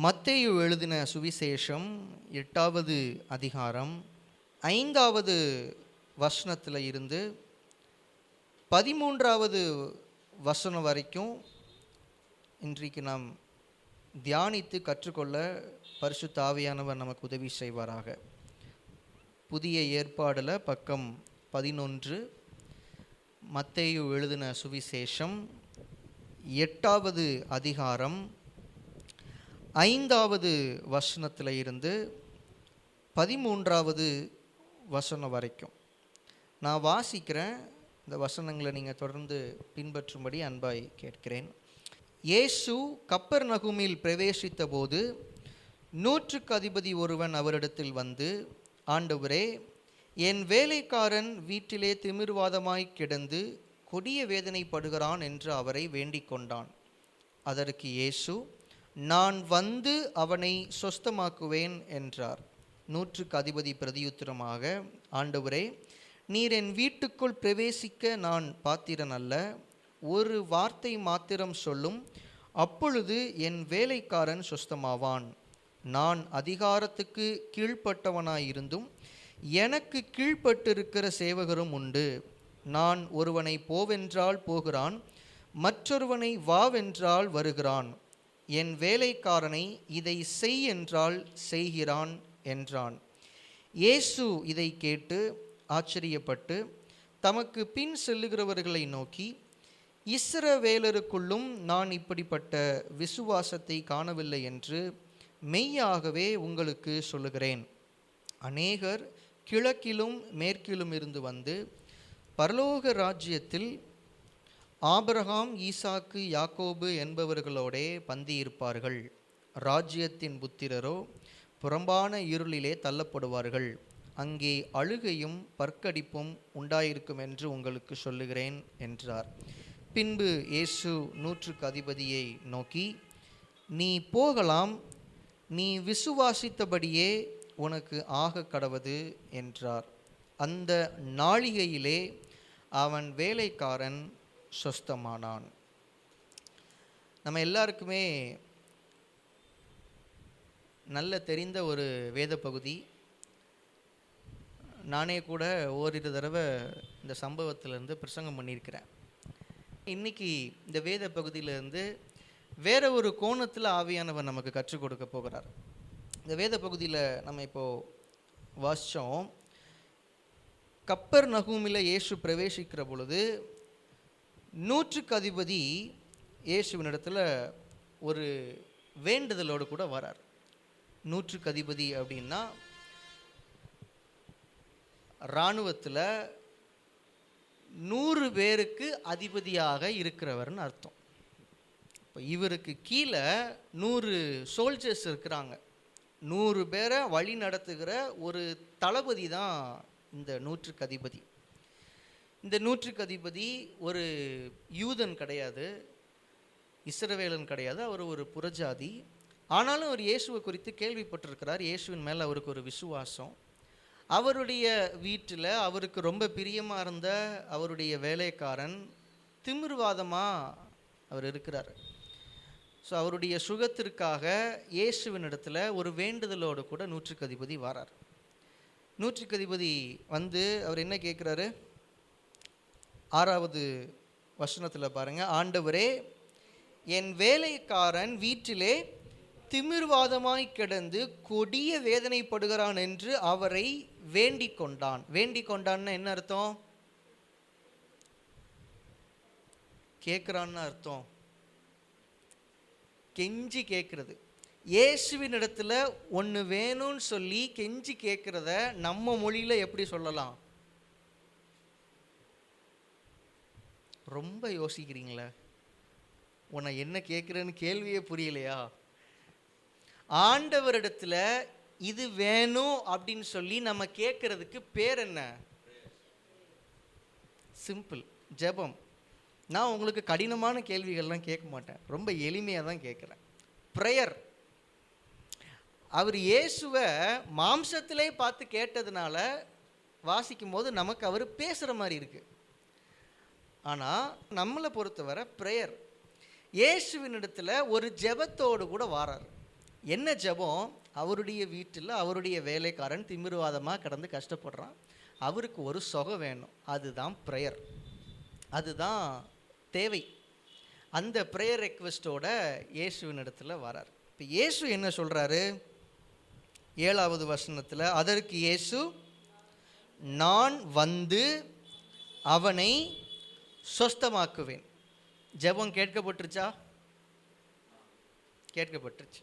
மத்தேயு எழுதின சுவிசேஷம் 8வது அதிகாரம் 5வது வசனத்தில் இருந்து 13வது வசனம் வரைக்கும் இன்றைக்கு நாம் தியானித்து கற்றுக்கொள்ள பரிசுத்த ஆவியானவர் நமக்கு உதவி செய்வாராக. புதிய ஏற்பாடில் பக்கம் 11, மத்தேயு எழுதின சுவிசேஷம் 8வது அதிகாரம் 5வது வசனத்தில் இருந்து 13வது வசனம் வரைக்கும் நான் வாசிக்கிறேன். இந்த வசனங்களை நீங்கள் தொடர்ந்து பின்பற்றும்படி அன்பாய் கேட்கிறேன். இயேசு கப்பர்நகூமில் பிரவேசித்த போது 100க்கு அதிபதி ஒருவன் அவரிடத்தில் வந்து, ஆண்டவரே, என் வேலைக்காரன் வீட்டிலே திமிர்வாதமாய் கிடந்து கொடிய வேதனைப்படுகிறான் என்று அவரை வேண்டிக் கொண்டான். அதற்கு இயேசு, நான் வந்து அவனை சொஸ்தமாக்குவேன் என்றார். 100க்கு அதிபதி பிரதியுத்தரமாக, ஆண்டவரே, நீர் என் வீட்டுக்குள் பிரவேசிக்க நான் பாத்திரன் அல்ல. ஒரு வார்த்தை மாத்திரம் சொல்லும், அப்பொழுது என் வேலைக்காரன் சொஸ்தமாவான். நான் அதிகாரத்துக்கு கீழ்ப்பட்டவனாயிருந்தும் எனக்கு கீழ்ப்பட்டிருக்கிற சேவகரும் உண்டு. நான் ஒருவனை போவென்றால் போகிறான், மற்றொருவனை வாவென்றால் வருகிறான். என் வேலைக்காரனை இதை செய் என்றால் செய்கிறான் என்றான். இயேசு இதை கேட்டு ஆச்சரியப்பட்டு தமக்கு பின் செல்லுகிறவர்களை நோக்கி, இஸ்ரவேலருக்குள்ளும் நான் இப்படிப்பட்ட விசுவாசத்தை காணவில்லை என்று மெய்யாகவே உங்களுக்கு சொல்லுகிறேன். அநேகர் கிழக்கிலும் மேற்கிலும் இருந்து வந்து பரலோக ராஜ்யத்தில் ஆபிரகாம், ஈசாக்கு, யாக்கோபு என்பவர்களோடே பந்தியிருப்பார்கள். ராஜ்யத்தின் புத்திரரோ புறம்பான இருளிலே தள்ளப்படுவார்கள். அங்கே அழுகையும் பற்கடிப்பும் உண்டாயிருக்கும் என்று உங்களுக்கு சொல்லுகிறேன் என்றார். பின்பு இயேசு 100க்கு அதிபதியை நோக்கி, நீ போகலாம், நீ விசுவாசித்தபடியே உனக்கு ஆக கடவது என்றார். அந்த நாளிகையிலே அவன் வேலைக்காரன் சொஸ்தமானான். நம்ம எல்லாருக்குமே நல்ல தெரிந்த ஒரு வேத பகுதி. நானே கூட ஓரிரு தடவை இந்த சம்பவத்திலேருந்து பிரசங்கம் பண்ணியிருக்கிறேன். இன்றைக்கி இந்த வேத பகுதியிலேருந்து வேற ஒரு கோணத்தில் ஆவியானவர் நமக்கு கற்றுக் கொடுக்க போகிறார். இந்த வேத பகுதியில் நம்ம இப்போது வாசித்தோம். கப்பர்நகூமில் இயேசு பிரவேசிக்கிற பொழுது 100க்கு அதிபதி இயேசுவினிடத்தில் ஒரு வேண்டுதலோடு கூட வரார். 100க்கு அதிபதி அப்படின்னா இராணுவத்தில் 100 பேருக்கு அதிபதியாக இருக்கிறவர்னு அர்த்தம். இப்போ இவருக்கு கீழே 100 சோல்ஜர்ஸ் இருக்கிறாங்க. 100 பேரை வழி நடத்துகிற ஒரு தளபதி தான் இந்த 100க்கு அதிபதி. இந்த 100க்கு அதிபதி ஒரு யூதன் கிடையாது, இஸ்ரவேலன் கிடையாது, அவர் ஒரு புறஜாதி. ஆனாலும் அவர் இயேசுவை குறித்து கேள்விப்பட்டிருக்கிறார். இயேசுவின் மேலே அவருக்கு ஒரு விசுவாசம். அவருடைய வீட்டில் அவருக்கு ரொம்ப பிரியமாக இருந்த அவருடைய வேலைக்காரன் திமிர்வாதமாக அவர் இருக்கிறார். ஸோ அவருடைய சுகத்திற்காக இயேசுவின் இடத்துல ஒரு வேண்டுதலோடு கூட 100க்கு அதிபதி வரார். 100க்கு அதிபதி வந்து அவர் என்ன கேட்குறாரு? 6வது வசனத்தில் பாருங்கள், ஆண்டவரே, என் வேலைக்காரன் வீட்டிலே திமிர்வாதமாய் கிடந்து கொடிய வேதனைப்படுகிறான் என்று அவரை வேண்டிக் கொண்டான். வேண்டிக் கொண்டான்னு என்ன அர்த்தம்? கேட்குறான்னு அர்த்தம். கெஞ்சி கேட்குறது. இயேசுவின் இடத்துல ஒன்று வேணும்னு சொல்லி கெஞ்சி கேட்குறத நம்ம மொழியில் எப்படி சொல்லலாம்? ரொம்ப யோசிக்கிறீங்களா? உன்னை என்ன கேட்குறேன்னு கேள்வியே புரியலையா? ஆண்டவரிடத்துல இது வேணும் அப்படின்னு சொல்லி நம்ம கேட்கறதுக்கு பேர் என்ன? சிம்பிள், ஜெபம். நான் உங்களுக்கு கடினமான கேள்விகள்லாம் கேட்க மாட்டேன், ரொம்ப எளிமையாக தான் கேட்குறேன். ப்ரேயர். அவர் இயேசுவை மாம்சத்திலே பார்த்து கேட்டதுனால வாசிக்கும் போது நமக்கு அவர் பேசுகிற மாதிரி இருக்குது. ஆனால் நம்மளை பொறுத்தவரை ப்ரேயர். இயேசுவினிடத்தில் ஒரு ஜெபத்தோடு கூட வாரார். என்ன ஜெபம்? அவருடைய வீட்டில் அவருடைய வேலைக்காரன் திமிருவாதமாக கடந்து கஷ்டப்படுறான். அவருக்கு ஒரு சுகம் வேணும். அதுதான் ப்ரேயர், அதுதான் தேவை. அந்த ப்ரேயர் ரெக்வெஸ்ட்டோட இயேசுவின் இடத்துல வரார். இப்போ இயேசு என்ன சொல்கிறாரு? 7வது வசனத்தில், அதற்கு இயேசு, நான் வந்து அவனை சொஸ்தமாக்குவேன். ஜெபம் கேட்கப்பட்டுருச்சா? கேட்கப்பட்டுருச்சு.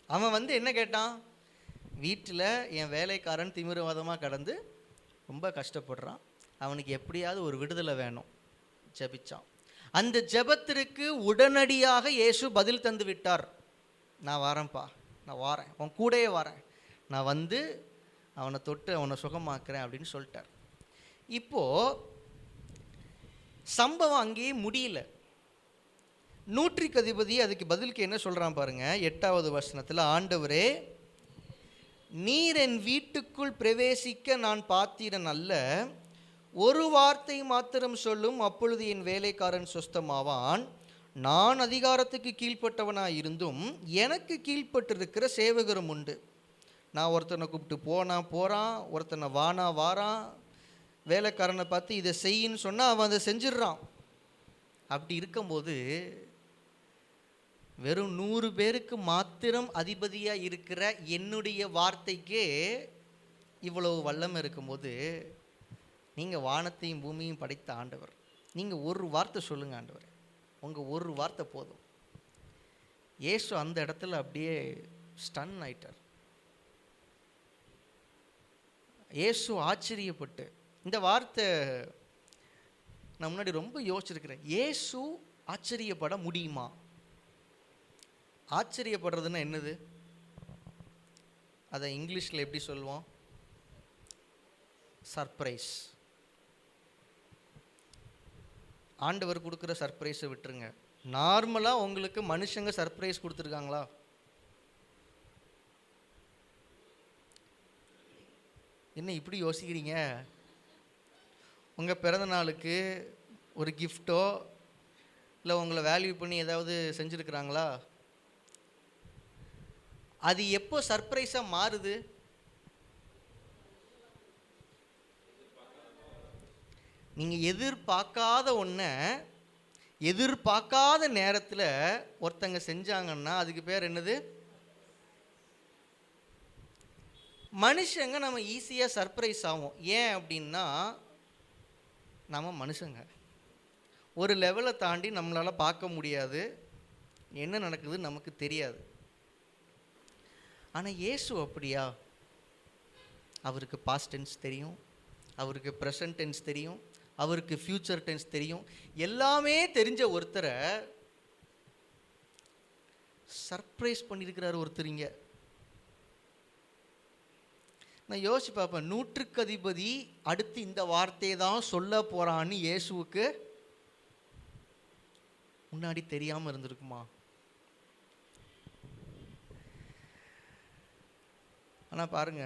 அவன் வந்து என்ன கேட்டான்? வீட்டில் என் வேலைக்காரன் திமிரவாதமாக கடந்து ரொம்ப கஷ்டப்படுறான், அவனுக்கு எப்படியாவது ஒரு விடுதலை வேணும். ஜெபிச்சான். அந்த ஜெபத்திற்கு உடனடியாக இயேசு பதில் தந்து விட்டார். நான் வரேன்ப்பா, நான் வாரேன், உன் கூடயே வரேன், நான் வந்து அவனை தொட்டு அவனை சுகமாக்குறேன் அப்படின்னு சொல்லிட்டார். இப்போது சம்பவம் அங்கேயே முடியல. நூற்றுக்கு அதிபதி அதுக்கு பதிலுக்கு என்ன சொல்கிறான் பாருங்க. 8வது வசனத்தில், ஆண்டவரே, நீர் என் வீட்டுக்குள் பிரவேசிக்க நான் பாத்திரன் அல்ல, ஒரு வார்த்தை மாத்திரம் சொல்லும், அப்பொழுது என் வேலைக்காரன் சொஸ்தமாவான். நான் அதிகாரத்துக்கு கீழ்ப்பட்டவனாக இருந்தும் எனக்கு கீழ்ப்பட்டிருக்கிற சேவகரும் உண்டு. நான் ஒருத்தனை கூப்பிட்டு போகிறான், ஒருத்தனை வானா வாரான், வேலைக்காரனை பார்த்து இதை செய்யின்னு சொன்னால் அவன் அதை செஞ்சிடுறான். அப்படி இருக்கும்போது வெறும் 100 பேருக்கு மாத்திரம் அதிபதியாக இருக்கிற என்னுடைய வார்த்தைக்கே இவ்வளவு வல்லமை இருக்கும்போது, நீங்கள் வானத்தையும் பூமியும் படைத்த ஆண்டவர், நீங்கள் ஒரு வார்த்தை சொல்லுங்கள் ஆண்டவர், உங்கள் ஒரு வார்த்தை போதும். இயேசு அந்த இடத்துல அப்படியே ஸ்டன் ஆயிட்டார். இயேசு ஆச்சரியப்பட்டு, இந்த வார்த்தை நான் முன்னாடி ரொம்ப யோசிச்சிருக்கிறேன். இயேசு ஆச்சரியப்பட முடியுமா? ஆச்சரியப்படுறதுன்னா என்னது? அதை இங்கிலீஷில் எப்படி சொல்லுவோம்? சர்ப்ரைஸ். ஆண்டவர் கொடுக்குற சர்ப்ரைஸை விட்டுருங்க. நார்மலாக உங்களுக்கு மனுஷங்க சர்ப்ரைஸ் கொடுத்துருக்காங்களா? என்ன இப்படி யோசிக்கிறீங்க? உங்கள் பிறந்த நாளுக்கு ஒரு கிஃப்டோ இல்லை உங்களை வேல்யூ பண்ணி ஏதாவது செஞ்சுருக்குறாங்களா? அது எப்போ சர்ப்ரைஸாக மாறுது? நீங்கள் எதிர்பார்க்காத ஒன்றை எதிர்பார்க்காத நேரத்தில் ஒருத்தங்க செஞ்சாங்கன்னா அதுக்கு பேர் என்னது? மனுஷங்க நம்ம ஈஸியாக சர்ப்ரைஸ் ஆகும். ஏன் அப்படின்னா, நம்ம மனுஷங்க ஒரு லெவலை தாண்டி நம்மளால் பார்க்க முடியாது, என்ன நடக்குதுன்னு நமக்கு தெரியாது. ஆனால் இயேசு அப்படியா? அவருக்கு பாஸ்ட் டென்ஸ் தெரியும், அவருக்கு ப்ரெசன்ட் டென்ஸ் தெரியும், அவருக்கு ஃப்யூச்சர் டென்ஸ் தெரியும். எல்லாமே தெரிஞ்ச ஒருத்தரை சர்ப்ரைஸ் பண்ணியிருக்கிறார் ஒருத்தரிங்க. நான் யோசிச்சு பார்ப்பேன், நூற்றுக்கு அதிபதி அடுத்து இந்த வார்த்தையை தான் சொல்ல போகிறான்னு இயேசுவுக்கு முன்னாடி தெரியாமல் இருந்திருக்குமா? ஆனால் பாருங்க,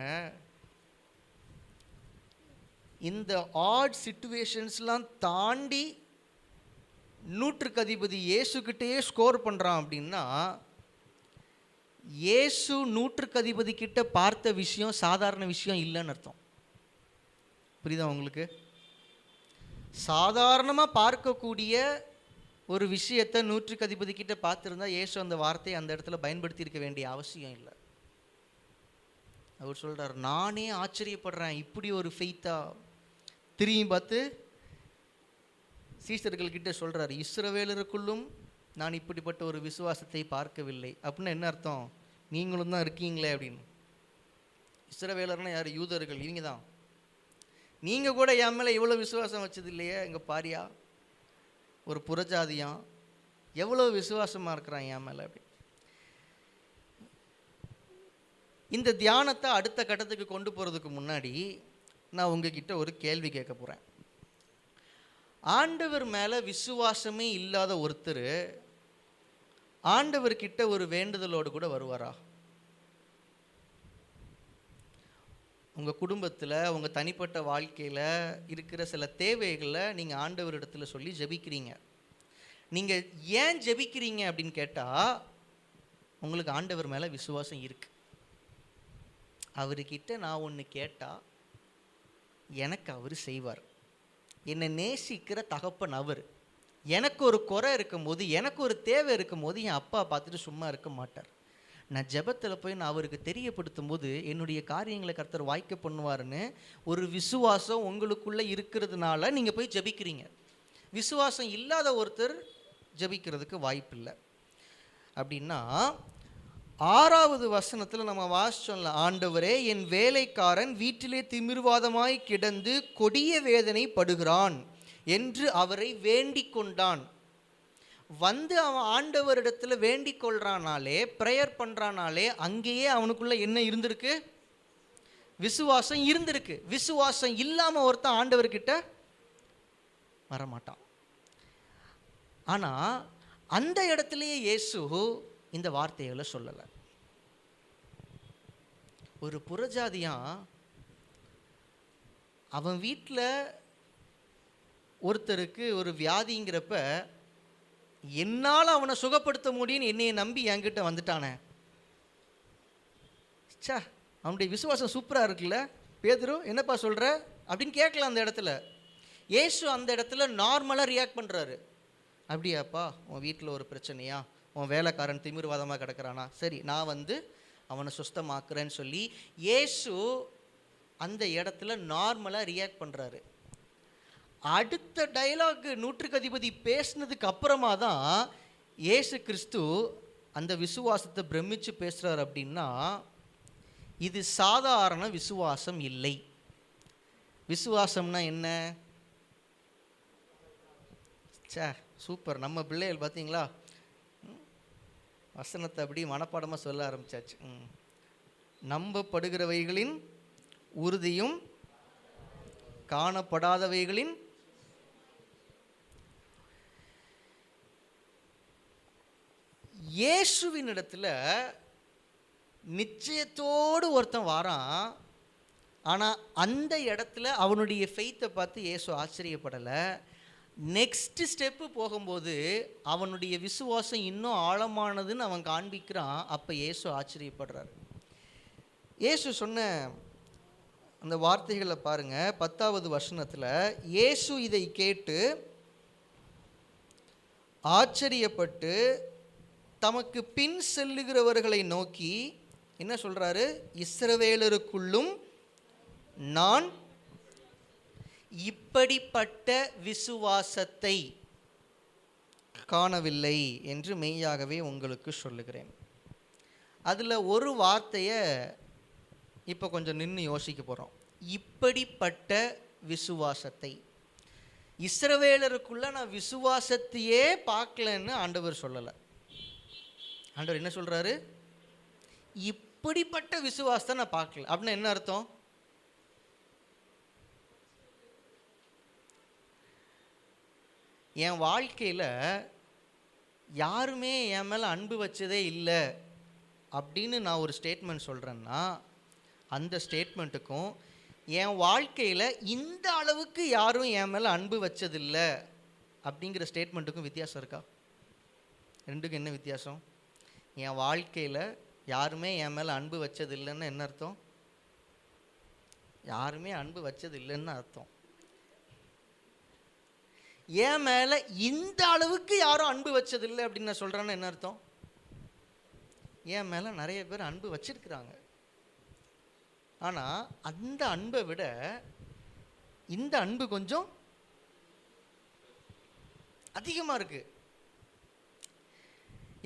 இந்த ஆட் சிச்சுவேஷன்ஸ்லாம் தாண்டி நூற்றுக்கு அதிபதி இயேசுக்கிட்டேயே ஸ்கோர் பண்ணுறான் அப்படின்னா, இயேசு நூற்றுக்கு அதிபதி கிட்ட பார்த்த விஷயம் சாதாரண விஷயம் இல்லைன்னு அர்த்தம். புரியுதா உங்களுக்கு? சாதாரணமாக பார்க்கக்கூடிய ஒரு விஷயத்தை நூற்றுக்கு அதிபதி கிட்ட பார்த்துருந்தா இயேசு அந்த வார்த்தையை அந்த இடத்துல பயன்படுத்தி இருக்க வேண்டிய அவசியம் இல்லை. அவர் சொல்கிறார், நானே ஆச்சரியப்படுறேன், இப்படி ஒரு ஃபெய்த்தா. திரும்பி பார்த்து சீஷர்கள்கிட்ட சொல்கிறார், இஸ்ரவேலருக்குள்ளும் நான் இப்படிப்பட்ட ஒரு விசுவாசத்தை பார்க்கவில்லை. அப்படின்னா என்ன அர்த்தம்? நீங்களும் தான் இருக்கீங்களே அப்படின்னு. இஸ்ரவேலர்னா யார்? யூதர்கள், இவங்க தான். நீங்கள் கூட என் மேலே எவ்வளோ விசுவாசம் வச்சது இல்லையே, எங்கே பாரியா, ஒரு புறஜாதியான் எவ்வளோ விசுவாசமாக இருக்கிறான் என் மேலே அப்படி. இந்த தியானத்தை அடுத்த கட்டத்துக்கு கொண்டு போகிறதுக்கு முன்னாடி நான் உங்ககிட்ட ஒரு கேள்வி கேட்க போகிறேன். ஆண்டவர் மேலே விசுவாசமே இல்லாத ஒருத்தர் ஆண்டவர்கிட்ட ஒரு வேண்டுதலோடு கூட வருவாரா? உங்கள் குடும்பத்தில், உங்கள் தனிப்பட்ட வாழ்க்கையில் இருக்கிற சில தேவைகளை நீங்கள் ஆண்டவரிடத்தில் சொல்லி ஜெபிக்கிறீங்க. நீங்கள் ஏன் ஜெபிக்கிறீங்க அப்படின்னு கேட்டால், உங்களுக்கு ஆண்டவர் மேலே விசுவாசம் இருக்கு. அவர்கிட்ட நான் ஒன்று கேட்டால் எனக்கு அவர் செய்வார். என்னை நேசிக்கிற தகப்பன் அவர். எனக்கு ஒரு குறை இருக்கும்போது, எனக்கு ஒரு தேவை இருக்கும்போது என் அப்பா பார்த்துட்டு சும்மா இருக்க மாட்டார். நான் ஜெபத்தில் போய் நான் அவருக்கு தெரியப்படுத்தும் போது என்னுடைய காரியங்களை கர்த்தர் வாய்க்க பண்ணுவாருன்னு ஒரு விசுவாசம் உங்களுக்குள்ளே இருக்கிறதுனால நீங்கள் போய் ஜெபிக்கிறீங்க. விசுவாசம் இல்லாத ஒருத்தர் ஜெபிக்கிறதுக்கு வாய்ப்பில்லை. அப்படின்னா 6வது வசனத்தில் நம்ம வாசிச்சோம்ல, ஆண்டவரே என் வேலைக்காரன் வீட்டிலே திமிர்வாதமாய் கிடந்து கொடிய வேதனை படுகிறான் என்று அவரை வேண்டிக் கொண்டான். வந்து அவன் ஆண்டவரிடத்துல வேண்டிக் கொள்றானாலே, ப்ரேயர் பண்றானாலே, அங்கேயே அவனுக்குள்ள என்ன இருந்திருக்கு? விசுவாசம் இருந்திருக்கு. விசுவாசம் இல்லாம ஒருத்தன் ஆண்டவர்கிட்ட வரமாட்டான். ஆனா அந்த இடத்துலயே இயேசு இந்த வார்த்தைகளை சொல்லலை. ஒரு புறஜாதியான் அவன் வீட்டில் ஒருத்தருக்கு ஒரு வியாதிங்கிறப்ப என்னால் அவனை சுகப்படுத்த முடியும்னு என்னையை நம்பி என்கிட்ட வந்துட்டானே, சா அவனுடைய விசுவாசம் சூப்பராக இருக்குல்ல, பேதுரு என்னப்பா சொல்கிற அப்படின்னு கேட்கல. அந்த இடத்துல இயேசு அந்த இடத்துல நார்மலாக ரியாக்ட் பண்ணுறாரு. அப்படியாப்பா, உன் வீட்டில் ஒரு பிரச்சனையா, உன் வேலைக்காரன் திமிர்வாதமாக கிடக்கிறானா, சரி நான் வந்து அவனை சுஸ்தமாக்குறேன்னு சொல்லி இயேசு அந்த இடத்துல நார்மலாக ரியாக்ட் பண்ணுறாரு. அடுத்த டைலாக் நூற்றுக்கு அதிபதி பேசினதுக்கு அப்புறமா தான் இயேசு கிறிஸ்து அந்த விசுவாசத்தை பிரமிச்சு பேசுகிறார். அப்படின்னா இது சாதாரண விசுவாசம் இல்லை. விசுவாசம்னா என்ன? சே சூப்பர், நம்ம பிள்ளைகள் பார்த்தீங்களா வசனத்தை அப்படி மனப்பாடமாக சொல்ல ஆரம்பிச்சாச்சு. நம்பப்படுகிறவைகளின் உறுதியும் காணப்படாதவைகளின் இயேசுவின் இடத்துல நிச்சயத்தோடு ஒருத்தன் வாரான். ஆனால் அந்த இடத்துல அவனுடைய ஃபெய்த்தை பார்த்து இயேசு ஆச்சரியப்படலை. நெக்ஸ்ட் ஸ்டெப்பு போகும்போது அவனுடைய விசுவாசம் இன்னும் ஆழமானதுன்னு அவன் காண்பிக்கிறான். அப்போ இயேசு ஆச்சரியப்படுறார். இயேசு சொன்ன அந்த வார்த்தைகளை பாருங்க, 10வது வசனத்தில் இயேசு இதை கேட்டு ஆச்சரியப்பட்டு தமக்கு பின் செல்லுகிறவர்களை நோக்கி என்ன சொல்றாரு? இஸ்ரவேலருக்குள்ளும் நான் இப்படிப்பட்ட விசுவாசத்தை காணவில்லை என்று மெய்யாகவே உங்களுக்கு சொல்லுகிறேன். அதில் ஒரு வார்த்தையை இப்போ கொஞ்சம் நின்று யோசிக்க போகிறோம். இப்படிப்பட்ட விசுவாசத்தை. இஸ்ரவேலருக்குள்ள நான் விசுவாசத்தையே பார்க்கலன்னு ஆண்டவர் சொல்லலை. ஆண்டவர் என்ன சொல்கிறாரு? இப்படிப்பட்ட விசுவாசத்தை நான் பார்க்கல. அப்படின்னா என்ன அர்த்தம்? என் வாழ்க்கையில் யாருமே என் மேலே அன்பு வச்சதே இல்லை அப்படின்னு நான் ஒரு ஸ்டேட்மெண்ட் சொல்கிறேன்னா, அந்த ஸ்டேட்மெண்ட்டுக்கும் என் வாழ்க்கையில் இந்த அளவுக்கு யாரும் என் மேலே அன்பு வச்சதில்லை அப்படிங்கிற ஸ்டேட்மெண்ட்டுக்கும் வித்தியாசம் இருக்கா? ரெண்டுக்கும் என்ன வித்தியாசம்? என் வாழ்க்கையில் யாருமே என் மேலே அன்பு வச்சதில்லைன்னு என்ன அர்த்தம்? யாருமே அன்பு வச்சது இல்லைன்னு அர்த்தம். என் மேலே இந்த அளவுக்கு யாரும் அன்பு வச்சதில்லை அப்படின்னு நான் சொல்கிறேன்னு என்ன அர்த்தம்? என் மேலே நிறைய பேர் அன்பு வச்சிருக்கிறாங்க. ஆனால் அந்த அன்பை விட இந்த அன்பு கொஞ்சம் அதிகமாக இருக்கு.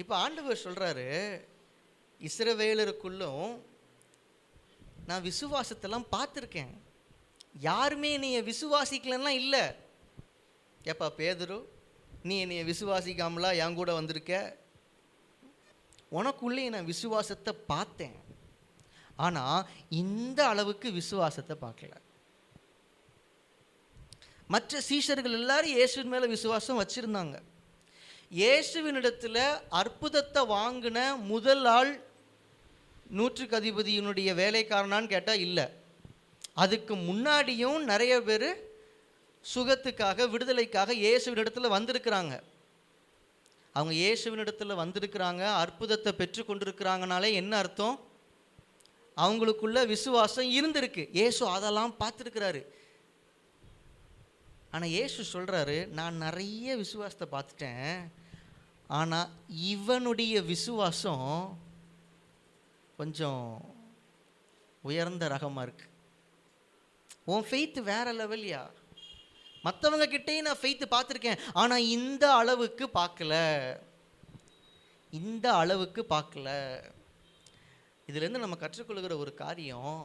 இப்போ ஆண்டவர் சொல்கிறாரு, இஸ்ரவேலருக்குள்ளும் நான் விசுவாசத்தெல்லாம் பார்த்துருக்கேன், யாருமே என்னைய விசுவாசிக்கலன்னா இல்லை. ஏப்பா பேதுரு, நீ என்னைய விசுவாசிக்காமலா என் கூட வந்திருக்க? உனக்குள்ளே நான் விசுவாசத்தை பார்த்தேன், ஆனால் இந்த அளவுக்கு விசுவாசத்தை பார்க்கல. மற்ற சீஷர்கள் எல்லாரும் இயேசுவின் மேலே விசுவாசம் வச்சுருந்தாங்க. இயேசுவினிடத்தில் அற்புதத்தை வாங்கின முதல் ஆள் நூற்றுக்கு அதிபதியினுடைய வேலைக்காரனான்னு கேட்டால் இல்லை. அதுக்கு முன்னாடியும் நிறைய பேர் சுகத்துக்காக விடுதலைக்காக இயேசுவினிடத்தில் வந்திருக்கிறாங்க. அவங்க இயேசுவினிடத்தில் வந்திருக்கிறாங்க, அற்புதத்தை பெற்று கொண்டிருக்கிறாங்கனாலே என்ன அர்த்தம்? அவங்களுக்குள்ள விசுவாசம் இருந்திருக்கு. இயேசு அதெல்லாம் பார்த்துருக்கிறாரு. ஆனால் இயேசு சொல்கிறாரு, நான் நிறைய விசுவாசத்தை பார்த்துட்டேன், ஆனால் இவனுடைய விசுவாசம் கொஞ்சம் உயர்ந்த ரகமாக இருக்கு. உன் ஃபெய்த் வேற லெவல்யா. மற்றவங்க கிட்டேயும் நான் ஃபெய்த்து பார்த்துருக்கேன், ஆனால் இந்த அளவுக்கு பார்க்கல, இந்த அளவுக்கு பார்க்கல. இதுலேருந்து நம்ம கற்றுக்கொள்கிற ஒரு காரியம்,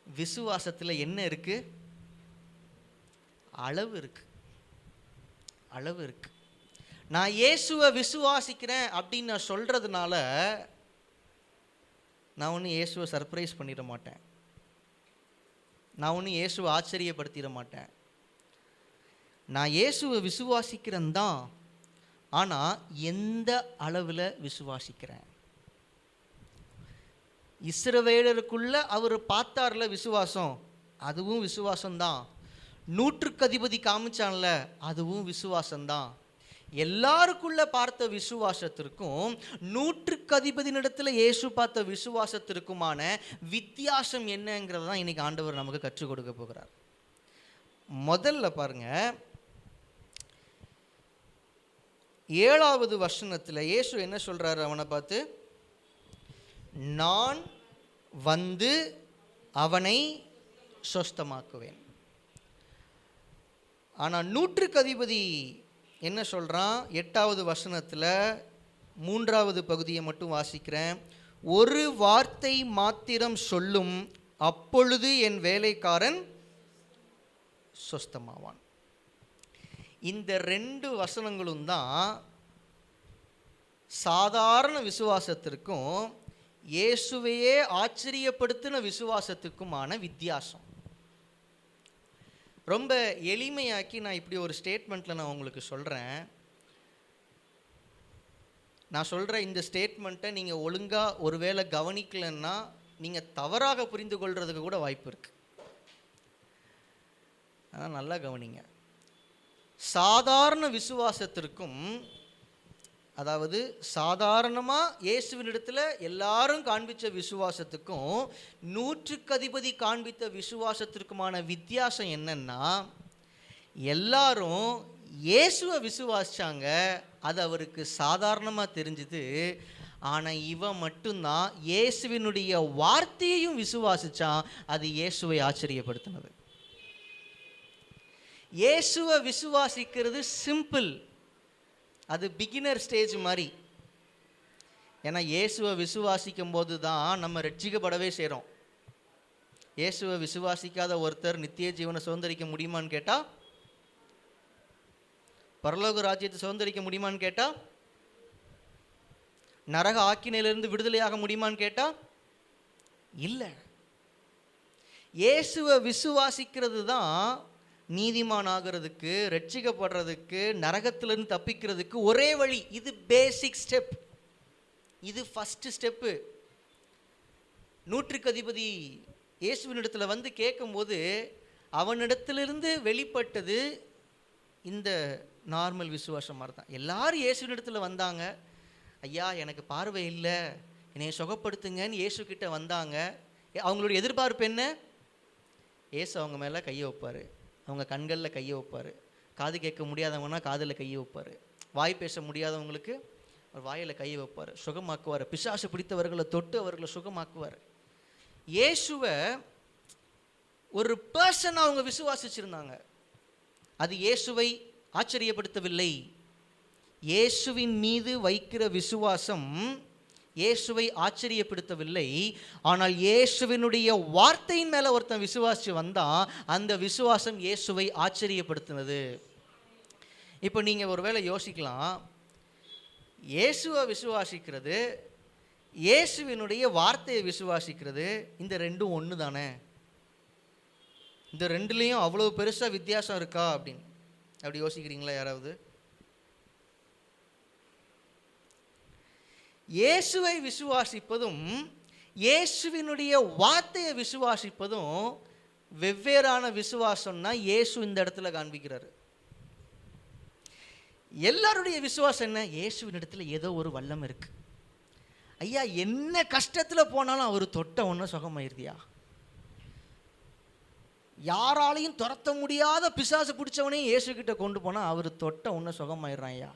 விசுவாசத்தில் என்ன இருக்கு? அளவு இருக்கு, அளவு இருக்கு. நான் இயேசுவை விசுவாசிக்கிறேன் அப்படின்னு நான் சொல்றதுனால நான் ஒன்றும் இயேசுவை சர்ப்ரைஸ் பண்ணிட மாட்டேன், நான் ஒன்றும் இயேசுவை ஆச்சரியப்படுத்திட மாட்டேன். நான் இயேசுவை விசுவாசிக்கிறேன் தான், ஆனால் எந்த அளவில் விசுவாசிக்கிறேன்? இஸ்ரவேலருக்குள்ள அவர் பார்த்தார்ல விசுவாசம், அதுவும் விசுவாசம்தான். 100க்கு அதிபதி காமிச்சான்ல, அதுவும் விசுவாசம்தான். எல்லாருக்குள்ள பார்த்த விசுவாசத்திற்கும் 100க்கு அதிபதியினிடத்துல இயேசு பார்த்த விசுவாசத்திற்குமான வித்தியாசம் என்னங்கிறத தான் இன்னைக்கு ஆண்டவர் நமக்கு கற்றுக் கொடுக்க போகிறார். முதல்ல பாருங்க, 7வது வசனத்தில் இயேசு என்ன சொல்றாரு அவனை பார்த்து? நான் வந்து அவனை சொஸ்தமாக்குவேன். ஆனால் 100க்கு அதிபதி என்ன சொல்கிறான்? 8வது வசனத்தில் 3வது பகுதியை மட்டும் வாசிக்கிறேன். ஒரு வார்த்தை மாத்திரம் சொல்லும், அப்பொழுது என் வேலைக்காரன் சொஸ்தமாவான். இந்த 2 வசனங்களும் தான் சாதாரண விசுவாசத்திற்கும் இயேசுவையே ஆச்சரியப்படுத்தின விசுவாசத்துக்குமான வித்தியாசம். ரொம்ப எளிமையாக்கி நான் இப்படி ஒரு ஸ்டேட்மெண்ட்டில் நான் உங்களுக்கு சொல்கிறேன். நான் சொல்கிற இந்த ஸ்டேட்மெண்ட்டை நீங்கள் ஒழுங்காக ஒருவேளை கவனிக்கலைன்னா நீங்கள் தவறாக புரிந்து கொள்றதுக்கு கூட வாய்ப்பு இருக்குது. ஆனால் நல்லா கவனிங்க. சாதாரண விசுவாசத்திற்கும், அதாவது சாதாரணமாக இயேசுவினிடத்தில் எல்லாரும் காண்பித்த விசுவாசத்துக்கும் 100க்கு அதிபதி காண்பித்த விசுவாசத்திற்குமான வித்தியாசம் என்னன்னா, எல்லாரும் இயேசுவை விசுவாசிச்சாங்க, அது அவருக்கு சாதாரணமாக தெரிஞ்சுது. ஆனால் இவன் மட்டும்தான் இயேசுவினுடைய வார்த்தையையும் விசுவாசிச்சான், அது இயேசுவை ஆச்சரியப்படுத்தினது. இயேசுவை விசுவாசிக்கிறது சிம்பிள், அது பிகினர் ஸ்டேஜ் மாதிரி. ஏன்னா இயேசுவை விசுவாசிக்கும் போது தான் நம்ம ரட்சிக்கப்படவே செய்கிறோம். இயேசுவை விசுவாசிக்காத ஒருத்தர் நித்திய ஜீவனை சுதந்திரிக்க முடியுமான்னு கேட்டால், பரலோக ராஜ்யத்தை சுதந்திரிக்க முடியுமான்னு கேட்டால், நரக ஆக்கினையிலிருந்து விடுதலையாக முடியுமான்னு கேட்டால் இல்லை. இயேசுவை விசுவாசிக்கிறது தான் நீதிமான் ஆகிறதுக்கு, ரட்சிக்கப்படுறதுக்கு, நரகத்திலிருந்து தப்பிக்கிறதுக்கு ஒரே வழி. இது பேசிக் ஸ்டெப், இது ஃபஸ்ட்டு ஸ்டெப்பு. 100க்கு அதிபதி இயேசுவினிடத்தில் வந்து கேட்கும்போது அவனிடத்திலிருந்து வெளிப்பட்டது இந்த நார்மல் விசுவாசம் மாதிரி தான். எல்லாரும் இயேசுவினிடத்தில் வந்தாங்க, ஐயா எனக்கு பார்வை இல்லை, என்னை சுகப்படுத்துங்கன்னு இயேசுக்கிட்ட வந்தாங்க. அவங்களுடைய எதிர்பார்ப்பு என்ன? இயேசு அவங்க மேலே கையை வைப்பார், அவங்க கண்களில் கையை வைப்பார், காது கேட்க முடியாதவங்கன்னா காதில் கையை வைப்பார், வாய் பேச முடியாதவங்களுக்கு அவர் வாயில் கையை வைப்பார், சுகமாக்குவார், பிசாசு பிடித்தவர்களை தொட்டு அவர்களை சுகமாக்குவார். இயேசுவை ஒரு பர்சன் அவங்க விசுவாசிச்சிருந்தாங்க. அது இயேசுவை ஆச்சரியப்படுத்தவில்லை. இயேசுவின் மீது வைக்கிற விசுவாசம் இயேசுவை ஆச்சரியப்படுத்தவில்லை. ஆனால் இயேசுவினுடைய வார்த்தையின் மேலே ஒருத்தன் விசுவாசி வந்தால் அந்த விசுவாசம் இயேசுவை ஆச்சரியப்படுத்தினது. இப்போ நீங்கள் ஒருவேளை யோசிக்கலாம், இயேசுவை விசுவாசிக்கிறது, இயேசுவினுடைய வார்த்தையை விசுவாசிக்கிறது, இந்த ரெண்டும் ஒன்று தானே, இந்த ரெண்டுலேயும் அவ்வளோ பெருசாக வித்தியாசம் இருக்கா அப்படின்னு அப்படி யோசிக்கிறீங்களா யாராவது? இயேசுவை விசுவாசிப்பதும் இயேசுவினுடைய வார்த்தையை விசுவாசிப்பதும் வெவ்வேறான விசுவாசம்னா இயேசு இந்த இடத்துல காண்பிக்கிறாரு. எல்லாருடைய விசுவாசம் என்ன? இயேசுவின் இடத்துல ஏதோ ஒரு வல்லமை இருக்கு. ஐயா, என்ன கஷ்டத்தில் போனாலும் அவர் தொட்ட ஒன்று சுகமாயிருதியா? யாராலையும் துரத்த முடியாத பிசாசு பிடிச்சவனையும் இயேசு கிட்ட கொண்டு போனால் அவர் தொட்ட ஒன்று சுகமாயிடுறான். ஐயா,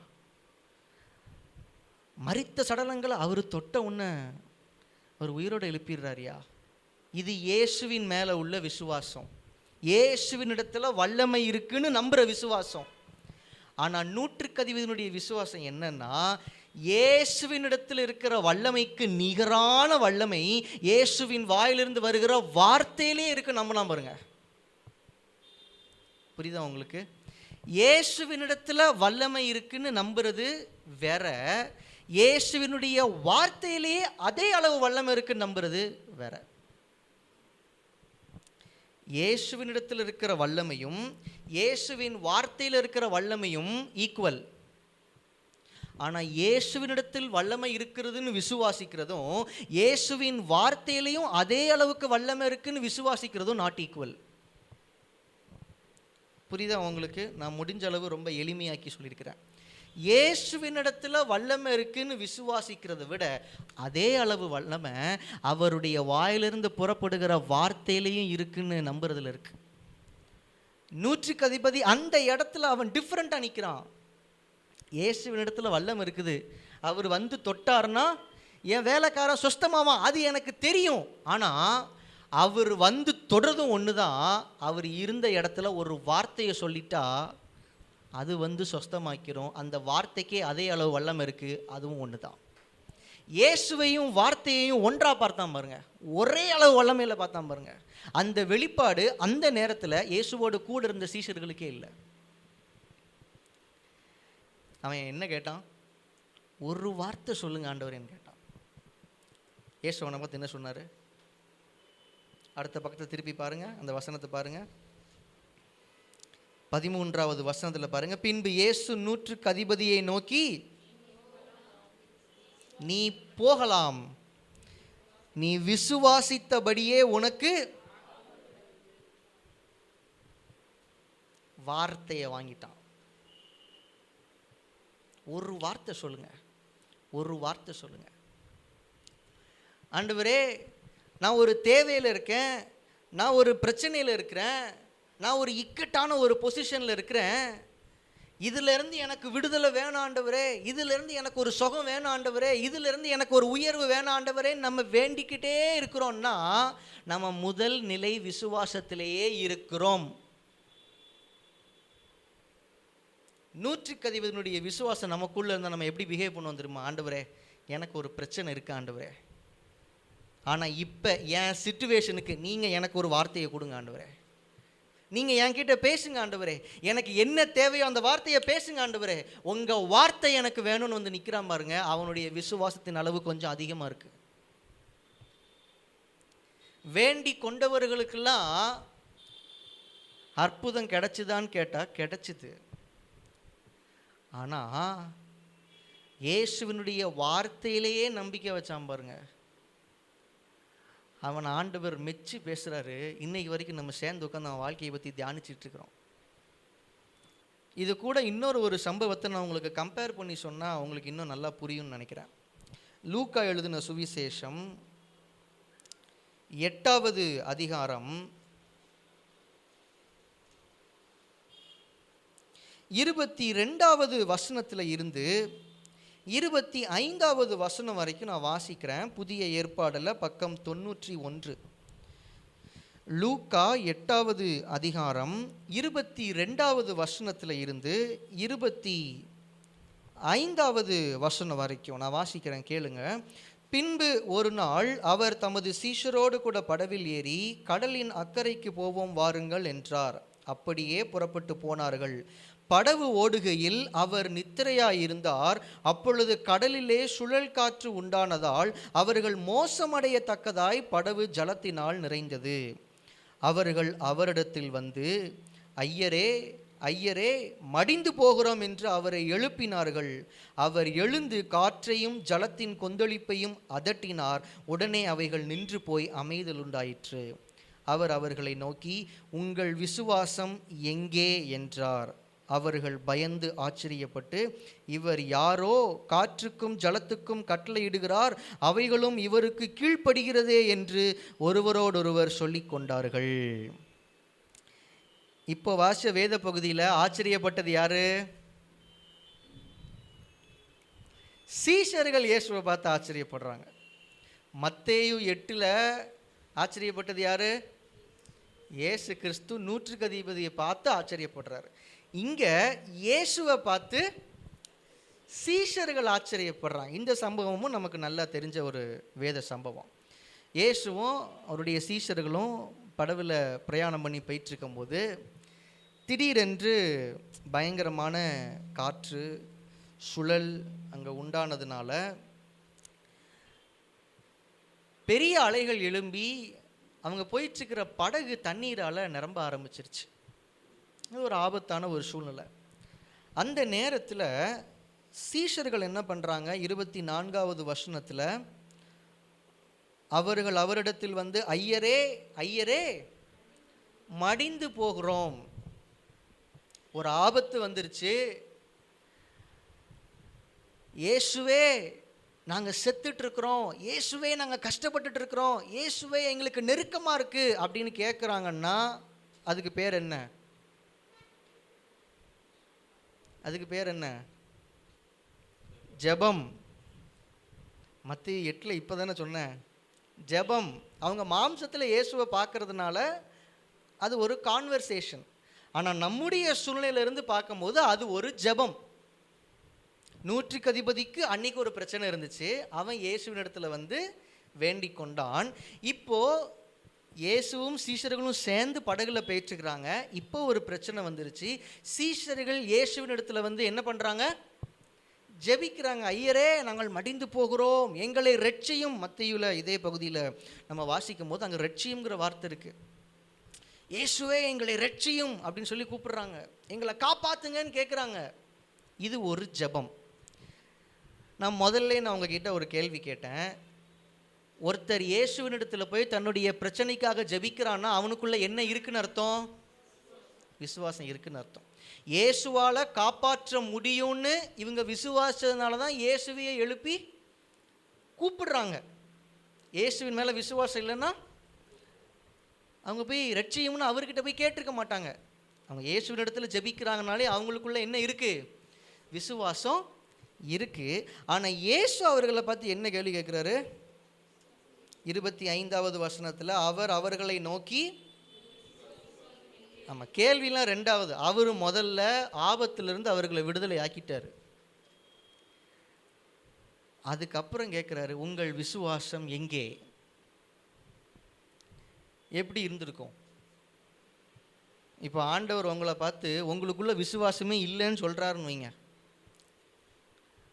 மரித்த சடலங்களை அவர் தொட்ட ஒன்று அவர் உயிரோடு எழுப்பிடுறாருயா. இது இயேசுவின் மேலே உள்ள விசுவாசம், இயேசுவின் இடத்துல வல்லமை இருக்குன்னு நம்புகிற விசுவாசம். ஆனால் 100% விசுவாசம் என்னன்னா, இயேசுவின் இடத்தில் இருக்கிற வல்லமைக்கு நிகரான வல்லமை இயேசுவின் வாயிலிருந்து வருகிற வார்த்தையிலே இருக்கு. நம்பினா பாருங்க, புரியுதா உங்களுக்கு? இயேசுவினிடத்தில் வல்லமை இருக்குன்னு நம்புறது வேற, இயேசுவினுடைய வார்த்தையிலேயே அதே அளவு வல்லமை இருக்குன்னு நம்புறது வேற. இயேசுவினிடத்தில் இருக்கிற வல்லமையும் இயேசுவின் வார்த்தையில் இருக்கிற வல்லமையும் ஈக்குவல். ஆனால் இயேசுவினிடத்தில் வல்லமை இருக்கிறதுன்னு விசுவாசிக்கிறதும் இயேசுவின் வார்த்தையிலையும் அதே அளவுக்கு வல்லமை இருக்குன்னு விசுவாசிக்கிறதும் நாட் ஈக்குவல். புரியுதா உங்களுக்கு? நான் முடிஞ்ச அளவு ரொம்ப எளிமையாக்கி சொல்லியிருக்கிறேன். இயேசுவினிடத்தில் வல்லமை இருக்குன்னு விசுவாசிக்கிறத விட அதே அளவு வல்லமை அவருடைய வாயிலிருந்து புறப்படுகிற வார்த்தையிலையும் இருக்குன்னு நம்புறதுல இருக்கு. 100க்கு அதிபதி அந்த இடத்துல அவன் டிஃப்ரெண்ட்டாக நிற்கிறான். இயேசுவின் இடத்துல வல்லமை இருக்குது, அவர் வந்து தொட்டார்னா என் வேலைக்காரன் சுஸ்தமாவான், அது எனக்கு தெரியும். ஆனால் அவர் வந்து தொடர்றதும் ஒன்று தான். அவர் இருந்த இடத்துல ஒரு வார்த்தையை சொல்லிட்டா அது வந்து சொஸ்தமாக்கிறோம். அந்த வார்த்தைக்கே அதே அளவு வல்லமை இருக்குது, அதுவும் ஒன்று தான். இயேசுவையும் வார்த்தையையும் ஒன்றாக பார்த்தான் பாருங்க, ஒரே அளவு வல்லமையில் பார்த்தான் பாருங்க. அந்த வெளிப்பாடு அந்த நேரத்தில் இயேசுவோடு கூட இருந்த சீஷர்களுக்கே இல்லை. அவன் என்ன கேட்டான்? ஒரு வார்த்தை சொல்லுங்க ஆண்டவரேன்னு கேட்டான். இயேசு அவனை பார்த்து என்ன சொன்னார்? அடுத்த பக்கத்தை திருப்பி பாருங்க, அந்த வசனத்தை பாருங்க, 13வது வசனத்தில் பாருங்க. பின்பு இயேசு 100க்கு அதிபதியை நோக்கி, நீ போகலாம், நீ விசுவாசித்தபடியே உனக்கு. வார்த்தையை வாங்கிட்டான். ஒரு வார்த்தை சொல்லுங்க, ஒரு வார்த்தை சொல்லுங்க. ஆண்டவரே, நான் ஒரு தேவையில் இருக்கேன், நான் ஒரு பிரச்சனையில் இருக்கிறேன், நான் ஒரு இக்கட்டான ஒரு பொசிஷனில் இருக்கிறேன், இதிலிருந்து எனக்கு விடுதலை வேணும் ஆண்டவரே, இதிலிருந்து எனக்கு ஒரு சுகம் வேணும் ஆண்டவரே, இதிலிருந்து எனக்கு ஒரு உயர்வு வேணும் ஆண்டவரே நம்ம வேண்டிக்கிட்டே இருக்கிறோம்னா நம்ம முதல் நிலை விசுவாசத்திலேயே இருக்கிறோம். 100க்கு அதிபதியினுடைய விசுவாசம் நமக்குள்ளே இருந்தால் நம்ம எப்படி பிஹேவ் பண்ணுவோம் தெரியுமா? ஆண்டவரே, எனக்கு ஒரு பிரச்சனை இருக்குது ஆண்டவரே, ஆனால் இப்போ என் சிச்சுவேஷனுக்கு நீங்கள் எனக்கு ஒரு வார்த்தையை கொடுங்க ஆண்டவரே, நீங்கள் என்கிட்ட பேசுங்க ஆண்டவரே, எனக்கு என்ன தேவையோ அந்த வார்த்தையை பேசுங்க ஆண்டவரே, உங்கள் வார்த்தை எனக்கு வேணும்னு வந்து நிற்கிறான் பாருங்க. அவனுடைய விசுவாசத்தின் அளவு கொஞ்சம் அதிகமாக இருக்குது. வேண்டி கொண்டவர்களுக்கெல்லாம் அற்புதம் கிடைச்சுதான்னு கேட்டால் கிடைச்சிது. ஆனால் இயேசுவினுடைய வார்த்தையிலேயே நம்பிக்கை வச்சான் பாருங்க, அவன் ஆண்டவர் மெச்சி பேசுகிறாரு. இன்னைக்கு வரைக்கும் நம்ம சேர்ந்து உட்காந்து அவன் வாழ்க்கையை பற்றி தியானிச்சுட்டு இருக்கிறோம். இது கூட இன்னொரு சம்பவத்தை நான் உங்களுக்கு கம்பேர் பண்ணி சொன்னால் உங்களுக்கு இன்னும் நல்லா புரியும்னு நினைக்கிறேன். லூக்கா எழுதின சுவிசேஷம் 8வது அதிகாரம் 22வது வசனத்தில் இருந்து 25வது வசனம் வரைக்கும் நான் வாசிக்கிறேன். புதிய ஏற்பாடில் பக்கம் 91. லூக்கா 8வது அதிகாரம் 22வது வசனத்தில் இருந்து 25வது வசனம் வரைக்கும் நான் வாசிக்கிறேன், கேளுங்க. பின்பு ஒரு நாள் அவர் தமது சீஷரோடு கூட படவில் ஏறி கடலின் அக்கறைக்கு போவோம் வாருங்கள் என்றார். அப்படியே புறப்பட்டு போனார்கள். படவு ஓடுகையில் அவர் நித்திரையாயிருந்தார். அப்பொழுது கடலிலே சுழல் காற்று உண்டானதால் அவர்கள் மோசமடையத்தக்கதாய் படவு ஜலத்தினால் நிறைந்தது. அவர்கள் அவரிடத்தில் வந்து, ஐயரே, ஐயரே, மடிந்து போகிறோம் என்று அவரை எழுப்பினார்கள். அவர் எழுந்து காற்றையும் ஜலத்தின் கொந்தளிப்பையும் அதட்டினார். உடனே அவைகள் நின்று போய் அமைதல் உண்டாயிற்று. அவர் அவர்களை நோக்கி, உங்கள் விசுவாசம் எங்கே என்றார். அவர்கள் பயந்து ஆச்சரியப்பட்டு, இவர் யாரோ, காற்றுக்கும் ஜலத்துக்கும் கட்டளையிடுகிறார், அவைகளும் இவருக்கு கீழ்ப்படுகிறதே என்று ஒருவரோடொருவர் சொல்லிக் கொண்டார்கள். இப்போ வாசிச்ச வேத பகுதியில் ஆச்சரியப்பட்டது யாரு? சீஷர்கள் இயேசுவை பார்த்து ஆச்சரியப்படுறாங்க. மத்தேயு 8 ஆச்சரியப்பட்டது யாரு? இயேசு கிறிஸ்து நூற்றுக்கு அதிபதியை பார்த்து ஆச்சரியப்படுறாரு. இங்க இயேசுவை பார்த்து சீஷர்கள் ஆச்சரியப்படுறாங்க. இந்த சம்பவமும் நமக்கு நல்லா தெரிஞ்ச ஒரு வேத சம்பவம். இயேசுவும் அவருடைய சீஷர்களும் படவில் பிரயாணம் பண்ணி போயிட்டு இருக்கும்போது திடீரென்று பயங்கரமான காற்று சுழல் அங்கே உண்டானதுனால பெரிய அலைகள் எழும்பி அவங்க போயிட்டுருக்கிற படகு தண்ணீரால் நிரம்ப ஆரம்பிச்சிருச்சு. இது ஒரு ஆபத்தான ஒரு சூழ்நிலை. அந்த நேரத்தில் சீஷர்கள் என்ன பண்ணுறாங்க? 24வது வசனத்தில் அவர்கள் அவரிடத்தில் வந்து, ஐயரே ஐயரே மடிந்து போகிறோம், ஒரு ஆபத்து வந்துருச்சு, இயேசுவே நாங்கள் செத்துட்டு இருக்கிறோம், இயேசுவே நாங்கள் கஷ்டப்பட்டுட்டு இருக்கிறோம், இயேசுவே எங்களுக்கு நெருக்கமாக இருக்கு அப்படின்னு கேட்குறாங்கன்னா அதுக்கு பேர் என்ன? அதுக்கு பேர் என்ன? ஜெபம். மத்தேயு 8 இப்போ தானே சொன்னேன், ஜெபம். அவங்க மாம்சத்தில் இயேசுவை பார்க்கறதுனால அது ஒரு கான்வர்சேஷன். ஆனால் நம்முடைய சூழ்நிலையிலிருந்து பார்க்கும்போது அது ஒரு ஜெபம். நூற்றுக்கு அதிபதிக்கு அன்னைக்கு ஒரு பிரச்சனை இருந்துச்சு, அவன் இயேசுவின் இடத்துல வந்து வேண்டிக் கொண்டான். இப்போ இயேசுவும் சீஷர்களும் சேர்ந்து படகுல போயிட்டுருக்கிறாங்க. இப்போ ஒரு பிரச்சனை வந்துருச்சு. சீஷர்கள் இயேசுவின் இடத்துல வந்து என்ன பண்ணுறாங்க? ஜெபிக்கிறாங்க. ஐயரே நாங்கள் மடிந்து போகிறோம், எங்களை ரட்சியும். மத்தேயுல இதே பகுதியில் நம்ம வாசிக்கும் போது அங்கே ரட்சியுங்கிற வார்த்தை இருக்குது. இயேசுவே எங்களை ரட்சியும் அப்படின்னு சொல்லி கூப்பிடுறாங்க, எங்களை காப்பாத்துங்கன்னு கேட்குறாங்க. இது ஒரு ஜெபம். நான் உங்ககிட்ட ஒரு கேள்வி கேட்டேன். ஒருத்தர் இயேசுவின் இடத்துல போய் தன்னுடைய பிரச்சனைக்காக ஜெபிக்கிறான்னா அவனுக்குள்ள என்ன இருக்குன்னு அர்த்தம்? விசுவாசம் இருக்குன்னு அர்த்தம். இயேசுவால் காப்பாற்ற முடியும்னு இவங்க விசுவாசத்தினால தான் இயேசுவையை எழுப்பி கூப்பிடுறாங்க. இயேசுவின் மேலே விசுவாசம் இல்லைன்னா அவங்க போய் ரட்சியும்னு அவர்கிட்ட போய் கேட்டிருக்க மாட்டாங்க. அவங்க இயேசுவின் இடத்துல ஜெபிக்கிறாங்கனாலே அவங்களுக்குள்ள என்ன இருக்குது? விசுவாசம் இருக்குது. ஆனால் இயேசு அவர்களை பார்த்து என்ன கேள்வி கேட்குறாரு? 25வது வசனத்தில் அவர் அவர்களை நோக்கி, ஆமாம், கேள்விலாம் ரெண்டாவது. அவர் முதல்ல ஆபத்திலிருந்து அவர்களை விடுதலை ஆக்கிட்டார். அதுக்கப்புறம் கேட்குறாரு, உங்கள் விசுவாசம் எங்கே? எப்படி இருந்திருக்கும்? இப்போ ஆண்டவர் உங்களை பார்த்து உங்களுக்குள்ள விசுவாசமே இல்லைன்னு சொல்கிறாருன்னு வைங்க,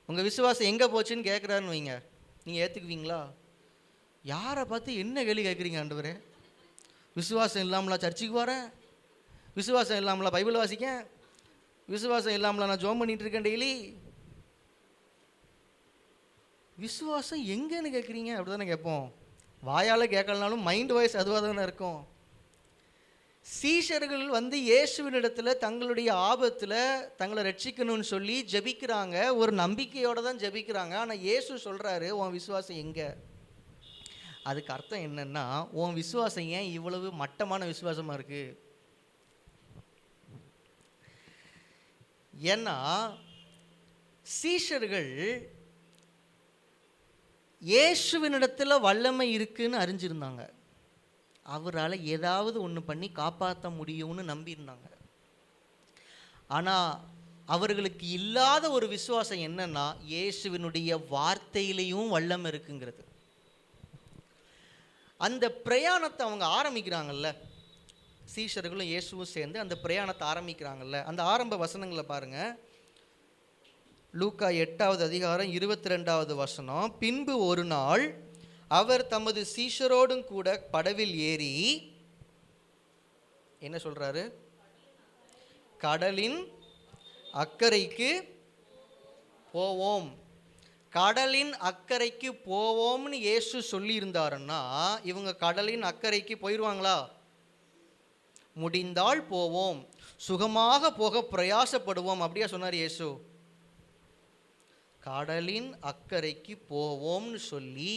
உங்கள் விசுவாசம் எங்கே போச்சுன்னு கேட்குறாருன்னு வைங்க, நீங்கள் ஏற்றுக்குவீங்களா? யாரை பார்த்து என்ன கேள்வி கேட்குறீங்க ஆண்டவரே? விசுவாசம் இல்லாமலா சர்ச்சுக்கு போகிறேன், விசுவாசம் இல்லாமலா பைபிள் வாசிக்கேன், விசுவாசம் இல்லாமலா நான் ஜோம் பண்ணிகிட்டு இருக்கேன் டெய்லி, விசுவாசம் எங்கேன்னு கேட்குறீங்க? அப்படி தானே கேட்போம். வாயால் கேட்கலனாலும் மைண்ட் வாய்ஸ் அதுவாக தானே இருக்கும். சீஷர்கள் வந்து இயேசுவின் இடத்துல தங்களுடைய ஆபத்தில் தங்களை ரட்சிக்கணும்னு சொல்லி ஜெபிக்கிறாங்க, ஒரு நம்பிக்கையோடு தான் ஜெபிக்கிறாங்க. ஆனால் இயேசு சொல்கிறாரு, உன் விசுவாசம் எங்கே? அதுக்கு அர்த்தம் என்னன்னா, உன் விசுவாசம் ஏன் இவ்வளவு மட்டமான விசுவாசமாக இருக்கு? ஏன்னா சீஷர்கள் இயேசுவினிடத்தில் வல்லமை இருக்குன்னு அறிஞ்சிருந்தாங்க, அவரால் ஏதாவது ஒன்று பண்ணி காப்பாற்ற முடியும்னு நம்பியிருந்தாங்க. ஆனால் அவர்களுக்கு இல்லாத ஒரு விசுவாசம் என்னன்னா, இயேசுவினுடைய வார்த்தையிலையும் வல்லமை இருக்குங்கிறது. அந்த பிரயாணத்தை அவங்க ஆரம்பிக்கிறாங்கல்ல, சீஷர்களும் இயேசுவும் சேர்ந்து அந்த பிரயாணத்தை ஆரம்பிக்கிறாங்கல்ல, அந்த ஆரம்ப வசனங்களை பாருங்கள். லூக்கா 8வது அதிகாரம் 22வது வசனம். பின்பு ஒரு நாள் அவர் தமது சீஷரோடும் கூட படவில் ஏறி என்ன சொல்றாரு? கடலின் அக்கறைக்கு போவோம். கடலின் அக்கறைக்கு போவோம்னு இயேசு சொல்லி இருந்தாருன்னா இவங்க கடலின் அக்கறைக்கு போயிடுவாங்களா? முடிந்தால் போவோம், சுகமாக போக பிரயாசப்படுவோம். அப்படியா சொன்னார் இயேசு? கடலின் அக்கறைக்கு போவோம்னு சொல்லி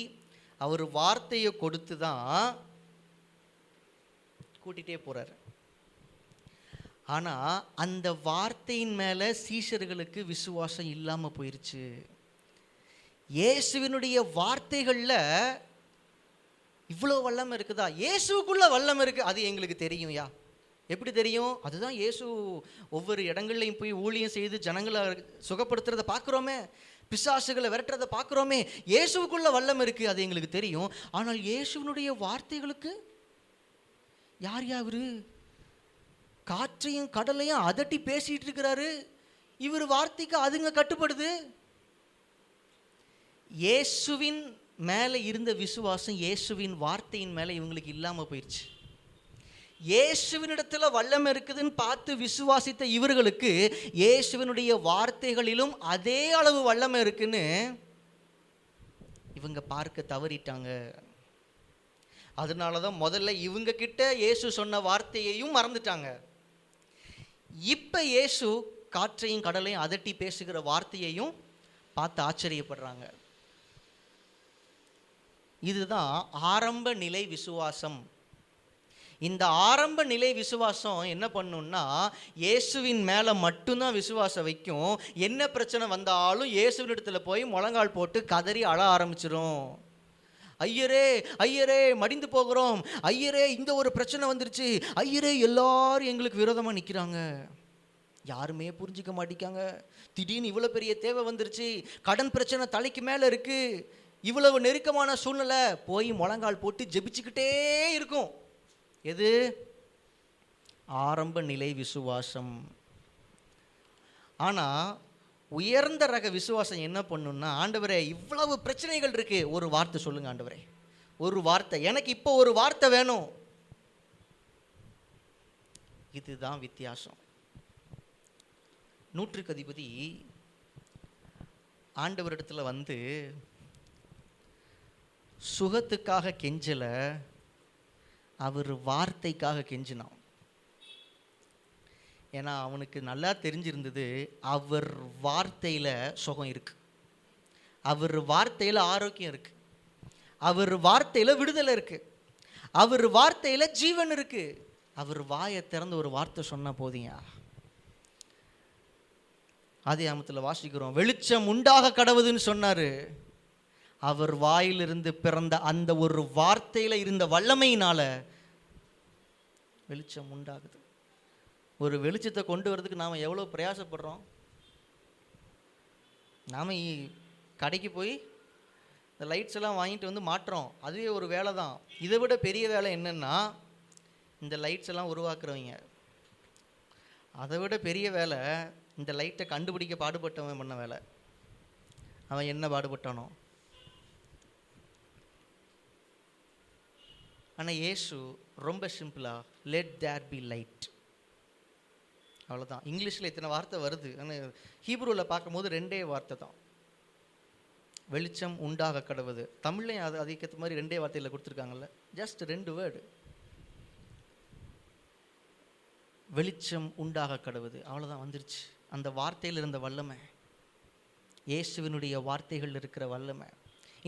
அவர் வார்த்தையை கொடுத்து தான் கூட்டிகிட்டே போகிறார். ஆனால் அந்த வார்த்தையின் மேலே சீஷர்களுக்கு விசுவாசம் இல்லாமல் போயிடுச்சு. இயேசுவினுடைய வார்த்தைகளில் இவ்வளோ வல்லமை இருக்குதா? இயேசுக்குள்ள வல்லமை இருக்குது, அது எங்களுக்கு தெரியும். எப்படி தெரியும்? அதுதான் இயேசு ஒவ்வொரு இடங்கள்லையும் போய் ஊழியம் செய்து ஜனங்களை சுகப்படுத்துறதை பார்க்குறோமே, பிசாசுகளை விரட்டுறதை பார்க்குறோமே. இயேசுக்குள்ள வல்லமை இருக்குது, அது எங்களுக்கு தெரியும். ஆனால் இயேசுவினுடைய வார்த்தைகளுக்கு யார் இவரு? காற்றையும் கடலையும் அதட்டி பேசிட்டு இருக்கிறாரு. இவர் வார்த்தைக்கு அதுங்க கட்டுப்படுது. இயேசுவின் மேலே இருந்த விசுவாசம் இயேசுவின் வார்த்தையின் மேலே இவங்களுக்கு இல்லாமல் போயிடுச்சு. இயேசுவினிடத்தில் வல்லமை இருக்குதுன்னு பார்த்து விசுவாசித்த இவர்களுக்கு இயேசுவினுடைய வார்த்தைகளிலும் அதே அளவு வல்லமை இருக்குன்னு இவங்க பார்க்க தவறிட்டாங்க. அதனால தான் முதல்ல இவங்க கிட்ட இயேசு சொன்ன வார்த்தையையும் மறந்துட்டாங்க. இப்போ இயேசு காற்றையும் கடலையும் அதட்டி பேசுகிற வார்த்தையையும் பார்த்து ஆச்சரியப்படுறாங்க. இதுதான் ஆரம்ப நிலை விசுவாசம். இந்த ஆரம்ப நிலை விசுவாசம் என்ன பண்ணுன்னா, இயேசுவின் மேலே மட்டும்தான் விசுவாசம் வைக்கும். என்ன பிரச்சனை வந்தாலும் இயேசுவின் இடத்துல போய் முழங்கால் போட்டு கதறி அழ ஆரம்பிச்சிடும். ஐயரே ஐயரே மடிந்து போகிறோம், ஐயரே இந்த ஒரு பிரச்சனை வந்துருச்சு, ஐயரே எல்லாரும் எங்களுக்கு விரோதமாக நிற்கிறாங்க. யாருமே புரிஞ்சிக்க மாட்டேங்காங்க. திடீர்னு இவ்வளோ பெரிய தேவை வந்துருச்சு, கடன் பிரச்சனை தலைக்கு மேலே இருக்குது, இவ்வளவு நெருக்கமான சூழ்நிலை, போய் முழங்கால் போட்டு ஜெபிச்சுக்கிட்டே இருக்கும். எது? ஆரம்ப நிலை விசுவாசம். ஆனால் உயர்ந்த ரக விசுவாசம் என்ன பண்ணுன்னா, ஆண்டவரே இவ்வளவு பிரச்சனைகள் இருக்கு, ஒரு வார்த்தை சொல்லுங்க ஆண்டவரே, ஒரு வார்த்தை, எனக்கு இப்போ ஒரு வார்த்தை வேணும். இதுதான் வித்தியாசம். நூற்றுக்கு அதிபதி ஆண்டவரிடத்துல வந்து சுகத்துக்காக கெஞ்சல, அவர் வார்த்தைக்காக கெஞ்சினான். ஏன்னா அவனுக்கு நல்லா தெரிஞ்சிருந்தது, அவர் வார்த்தையில் சுகம் இருக்கு, அவர் வார்த்தையில் ஆரோக்கியம் இருக்கு, அவர் வார்த்தையில் விடுதலை இருக்கு, அவர் வார்த்தையில் ஜீவன் இருக்கு. அவர் வாயை திறந்து ஒரு வார்த்தை சொன்ன போதியா. ஆதியாகமத்தில் வாசிக்கிறோம், வெளிச்சம் உண்டாக கடவுதுன்னு சொன்னாரு. அவர் வாயிலிருந்து பிறந்த அந்த ஒரு வார்த்தையில் இருந்த வல்லமையினால வெளிச்சம் உண்டாகுது. ஒரு வெளிச்சத்தை கொண்டு வரதுக்கு நாம் எவ்வளோ பிரயாசப்படுறோம். நாம் கடைக்கு போய் இந்த லைட்ஸ் எல்லாம் வாங்கிட்டு வந்து மாட்டுறோம், அதுவே ஒரு வேலை தான். இதை விட பெரிய வேலை என்னென்னா, இந்த லைட்ஸ் எல்லாம் உருவாக்குறவங்க, அதை விட பெரிய வேலை இந்த லைட்டை கண்டுபிடிக்க பாடுபட்டவன் பண்ண வேலை. அவன் என்ன பாடுபட்டானோ. ஆனால் இயேசு ரொம்ப சிம்பிளாக லெட் தேர் பி லைட், அவ்வளோதான். இங்கிலீஷில் இத்தனை வார்த்தை வருது, ஆனால் ஹீப்ரூவில் பார்க்கும்போது ரெண்டே வார்த்தை தான், வெளிச்சம் உண்டாக கடவுது. தமிழ்லையும் அது அதுக்கேற்ற மாதிரி ரெண்டே வார்த்தையில் கொடுத்துருக்காங்கல்ல, ஜஸ்ட் 2 வேர்டு, வெளிச்சம் உண்டாக கடவுது, அவ்வளோதான் வந்துருச்சு. அந்த வார்த்தையில் இருந்த வல்லமை, இயேசுவினுடைய வார்த்தைகள் இருக்கிற வல்லமை.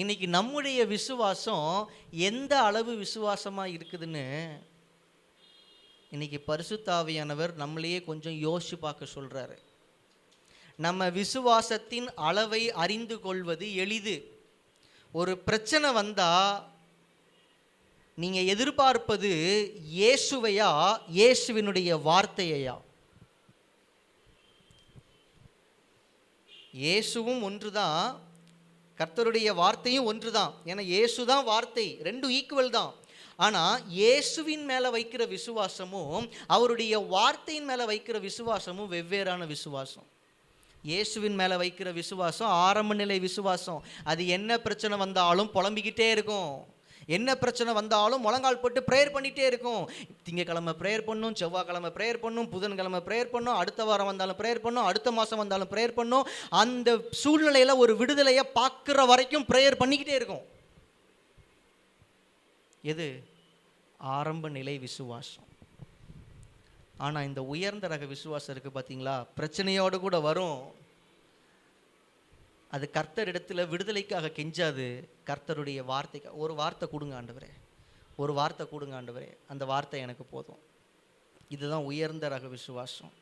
இன்னைக்கு நம்முடைய விசுவாசம் எந்த அளவு விசுவாசமாக இருக்குதுன்னு இன்னைக்கு பரிசுத்த ஆவியானவர் நம்மளையே கொஞ்சம் யோசிச்சு பார்க்க சொல்றாரு. நம்ம விசுவாசத்தின் அளவை அறிந்து கொள்வது எளிது. ஒரு பிரச்சனை வந்தா நீங்க எதிர்பார்ப்பது இயேசுவையா, இயேசுவினுடைய வார்த்தையா? இயேசுவும் ஒன்றுதான், கர்த்தருடைய வார்த்தையும் ஒன்றுதான். ஏன்னா இயேசு தான் வார்த்தை, ரெண்டும் ஈக்குவல் தான். ஆனால் இயேசுவின் மேலே வைக்கிற விசுவாசமும் அவருடைய வார்த்தையின் மேலே வைக்கிற விசுவாசமும் வெவ்வேறான விசுவாசம். இயேசுவின் மேலே வைக்கிற விசுவாசம் ஆரம்ப நிலை விசுவாசம். அது என்ன பிரச்சனை வந்தாலும் புலம்பிக்கிட்டே இருக்கும், என்ன பிரச்சனை வந்தாலும் முழங்கால் போட்டு ப்ரேயர் பண்ணிகிட்டே இருக்கும். திங்கக்கிழமை ப்ரேயர் பண்ணும், செவ்வாய்க்கிழமை ப்ரேயர் பண்ணும், புதன்கிழமை ப்ரேயர் பண்ணும், அடுத்த வாரம் வந்தாலும் ப்ரேயர் பண்ணும், அடுத்த மாதம் வந்தாலும் ப்ரேயர் பண்ணும். அந்த சூழ்நிலையில் ஒரு விடுதலையை பார்க்குற வரைக்கும் ப்ரேயர் பண்ணிக்கிட்டே இருக்கும். எது? ஆரம்ப நிலை விசுவாசம். ஆனால் இந்த உயர்ந்த ரக விசுவாசம் இருக்குது பார்த்தீங்களா, பிரச்சனையோடு கூட வரும். அது கர்த்தர் இடத்துல விடுதலைக்காக கெஞ்சாது, கர்த்தருடைய வார்த்தைக்கு ஒரு வார்த்தை கொடுங்க ஆண்டவரே, ஒரு வார்த்தை கொடுங்க ஆண்டவரே, அந்த வார்த்தை எனக்கு போதும். இதுதான் உயர்ந்த ரக விசுவாசம்.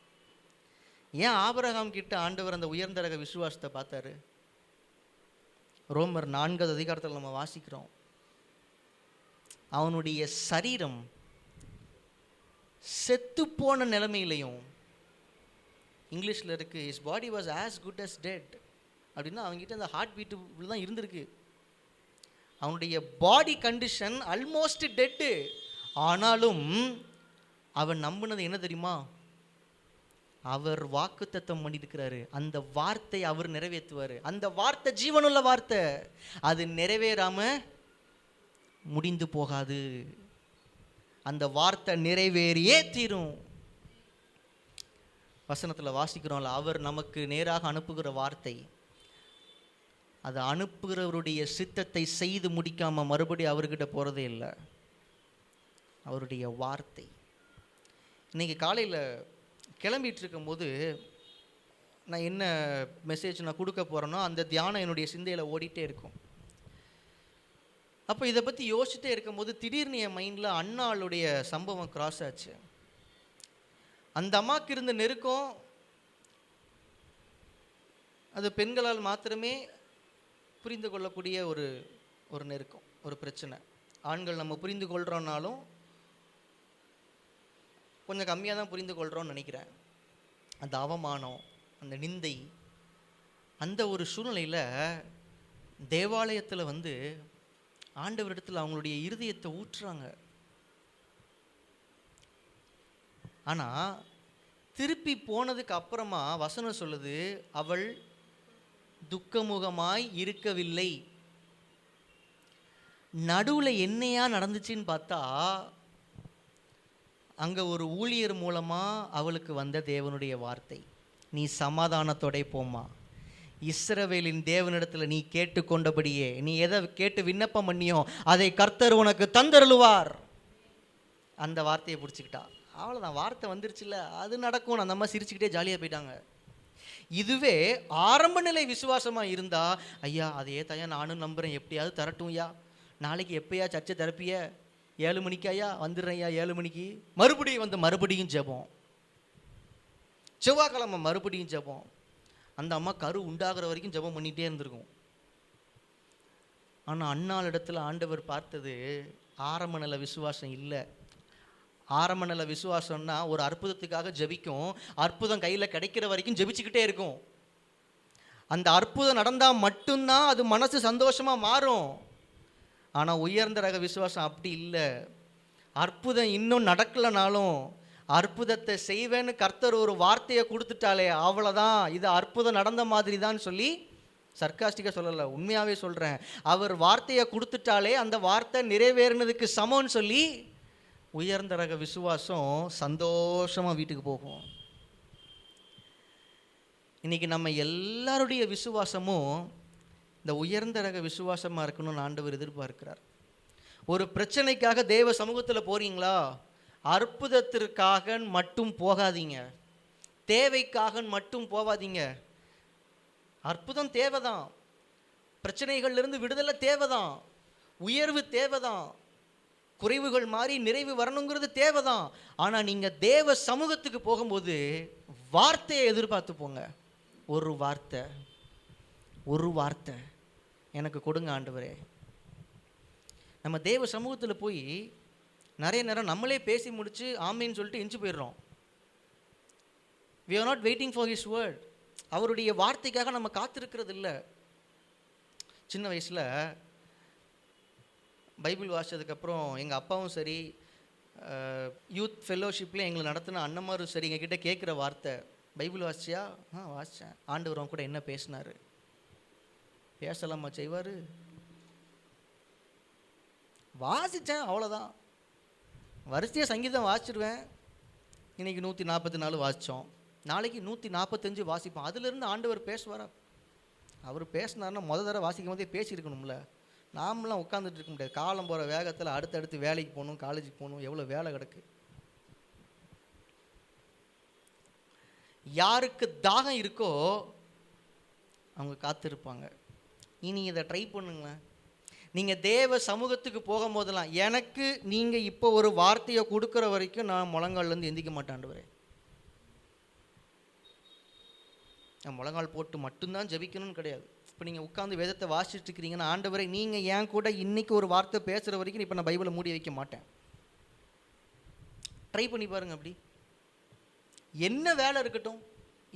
ஏன் ஆபிரகாம் கிட்ட ஆண்டவர் அந்த உயர்ந்த ரக விசுவாசத்தை பார்த்தாரு? ரோமர் 4 அதிகாரத்தில் நம்ம வாசிக்கிறோம், அவனுடைய சரீரம் செத்து போன நிலைமையிலையும், இங்கிலீஷில் இருக்கு his body was as good as dead அப்படின்னா அவங்ககிட்ட அந்த ஹார்ட் பீட்டு தான் இருந்திருக்கு. அவனுடைய பாடி கண்டிஷன் ஆல்மோஸ்ட் டெட்டு. ஆனாலும் அவன் நம்பினது என்ன தெரியுமா? அவர் வாக்குத்தத்தம் பண்ணியிருக்கிறாரு, அந்த வார்த்தை அவர் நிறைவேற்றுவார். அந்த வார்த்தை ஜீவனுள்ள வார்த்தை, அது நிறைவேறாம முடிந்து போகாது. அந்த வார்த்தை நிறைவேறியே தீரும். வசனத்தில் வாசிக்கிறோம்ல, அவர் நமக்கு நேராக அனுப்புகிற வார்த்தை, அது அனுப்புகிறவருடைய சித்தத்தை செய்து முடிக்காமல் மறுபடியும் அவர்கிட்ட போகிறதே இல்லை. அவருடைய வார்த்தை. இன்றைக்கி காலையில் கிளம்பிட்டு இருக்கும்போது நான் என்ன மெசேஜ் நான் கொடுக்க போகிறேனோ அந்த தியானம் என்னுடைய சிந்தையில் ஓடிட்டே இருக்கும். அப்போ இதை பற்றி யோசிச்சுட்டே இருக்கும்போது திடீர்னு என் மைண்டில் அண்ணாளுடைய சம்பவம் கிராஸ் ஆச்சு. அந்த அம்மாவுக்கு இருந்த நெருக்கம் அது பெண்களால் மாத்திரமே புரிந்து கொள்ளக்கூடிய ஒரு நெருக்கம், ஒரு பிரச்சனை. ஆண்கள் நம்ம புரிந்து கொள்கிறோன்னாலும் கொஞ்சம் கம்மியாக தான் புரிந்து கொள்கிறோன்னு நினைக்கிறேன். அந்த அவமானம், அந்த நிந்தை, அந்த ஒரு சூழ்நிலையில் தேவாலயத்தில் வந்து ஆண்டவரிடத்தில் அவங்களுடைய இருதயத்தை ஊற்றுறாங்க. ஆனால் திருப்பி போனதுக்கு அப்புறமா வசனம் சொல்லுது, அவள் துக்கமுகமாய் இருக்கவில்லை. நடுவில் என்னையா நடந்துச்சுன்னு பார்த்தா, அங்கே ஒரு ஊழியர் மூலமாக அவளுக்கு வந்த தேவனுடைய வார்த்தை, நீ சமாதானத்தோட போமா, இஸ்ரவேலின் தேவனிடத்தில் நீ கேட்டுக்கொண்டபடியே, நீ எதை கேட்டு விண்ணப்பம் பண்ணியோ அதை கர்த்தர் உனக்கு தந்தருளுவார். அந்த வார்த்தையை பிடிச்சிக்கிட்டா, அவ்வளோதான், வார்த்தை வந்துருச்சுல்ல, அது நடக்கும். அந்த அம்மா சிரிச்சுக்கிட்டே ஜாலியாக போயிட்டாங்க. இதுவே ஆரம்ப நிலை விசுவாசமாக இருந்தா, ஐயா அதே தாயா நானும் நம்புகிறேன், எப்படியாவது தரட்டும் ஐயா, நாளைக்கு எப்பயா சர்ச்சை திறப்பிய, 7 மணிக்கு ஐயா வந்துடுறேன் ஐயா, 7 மணிக்கு மறுபடியும் வந்து மறுபடியும் ஜெபம், செவ்வாய்க்கிழமை மறுபடியும் ஜெபம். அந்த அம்மா கரு உண்டாகிற வரைக்கும் ஜெபம் பண்ணிகிட்டே இருந்திருக்கும். ஆனால் அண்ணாள் இடத்துல ஆண்டவர் பார்த்தது ஆரம்ப நிலை விசுவாசம் இல்லை. ஆரம்ப நிலை விசுவாசம்னா ஒரு அற்புதத்துக்காக ஜெபிக்கும், அற்புதம் கையில் கிடைக்கிற வரைக்கும் ஜெபிச்சுக்கிட்டே இருக்கும். அந்த அற்புதம் நடந்தால் மட்டும்தான் அது மனசு சந்தோஷமாக மாறும். ஆனால் உயர்ந்த ரக விசுவாசம் அப்படி இல்லை. அற்புதம் இன்னும் நடக்கலைனாலும் அற்புதத்தை செய்வேன்னு கர்த்தர் ஒரு வார்த்தையை கொடுத்துட்டாலே அவ்வளோதான், இது அற்புதம் நடந்த மாதிரி தான் சொல்லி சர்க்காஸ்டிக்காக சொல்லலை, உண்மையாகவே சொல்கிறேன். அவர் வார்த்தையை கொடுத்துட்டாலே அந்த வார்த்தை நிறைவேறினதுக்கு சமம்னு சொல்லி உயர்ந்த ரக விசுவாசம் சந்தோஷமாக வீட்டுக்கு போகும். இன்றைக்கி நம்ம எல்லாருடைய விசுவாசமும் இந்த உயர்ந்த ரக விசுவாசமாக இருக்கணும்னு ஆண்டவர் எதிர்பார்க்கிறார். ஒரு பிரச்சனைக்காக தேவ சமூகத்தில் போகிறீங்களா, அற்புதத்திற்காக மட்டும் போகாதீங்க, தேவைக்காக மட்டும் போகாதீங்க. அற்புதம் தேவைதான், பிரச்சனைகள்லேருந்து விடுதலை தேவைதான், உயர்வு தேவைதான், குறைவுகள் மாறி நிறைவு வரணுங்கிறது தேவைதான். ஆனால் நீங்கள் தேவ சமூகத்துக்கு போகும்போது வார்த்தையை எதிர்பார்த்து போங்க. ஒரு வார்த்தை எனக்கு கொடுங்க ஆண்டவரே. நம்ம தேவ சமூகத்தில் போய் நிறைய நேரம் நம்மளே பேசி முடித்து ஆமேன்னு சொல்லிட்டு எஞ்சி போயிடுறோம். we are not waiting for his word. அவருடைய வார்த்தைக்காக நம்ம காத்திருக்கிறது இல்லை. சின்ன வயசில் பைபிள் வாசித்ததுக்கப்புறம் எங்கள் அப்பாவும் சரி, யூத் ஃபெல்லோஷிப்பில் எங்களை நடத்தின அண்ணமாரும் சரி, எங்ககிட்ட கேட்குற வார்த்தை, பைபிள் வாசிச்சியா? வாசித்தேன். ஆண்டவர் அவங்க கூட என்ன பேசினார்? பேசலாமா செய்வார்? வாசித்தேன், அவ்வளோதான். வரிசையாக சங்கீதம் வாசிச்சிடுவேன். இன்றைக்கி 144 வாசித்தோம், நாளைக்கு 145 வாசிப்போம். அதிலிருந்து ஆண்டவர் பேசுவாரா? அவர் பேசினார்னா முத தடவை வாசிக்கும் போதே பேசியிருக்கணும்ல. நாமெலாம் உட்காந்துட்டு இருக்க முடியாது. காலம் போகிற வேகத்தில் அடுத்தடுத்து வேலைக்கு போகணும், காலேஜுக்கு போகணும், எவ்வளோ வேலை கிடக்கு. யாருக்கு தாகம் இருக்கோ அவங்க காத்திருப்பாங்க. இனி இதை ட்ரை பண்ணுங்களேன். நீங்கள் தேவ சமூகத்துக்கு போகும்போதெல்லாம், எனக்கு நீங்கள் இப்போ ஒரு வார்த்தையை கொடுக்குற வரைக்கும் நான் முழங்கால்லேருந்து எந்திக்க மாட்டேன் ஆண்டவரே. நான் முழங்கால் போட்டு மட்டும்தான் ஜெபிக்கணும்னு கிடையாது. இப்போ நீங்கள் உட்காந்து வேதத்தை வாசிச்சுட்டு இருக்கிறீங்கன்னா, ஆண்டவரே நீங்கள் என் கூட இன்றைக்கி ஒரு வார்த்தை பேசுகிற வரைக்கும் இப்போ நான் பைபிளை மூடி வைக்க மாட்டேன். ட்ரை பண்ணி பாருங்கள். அப்படி என்ன வேலை இருக்கட்டும்,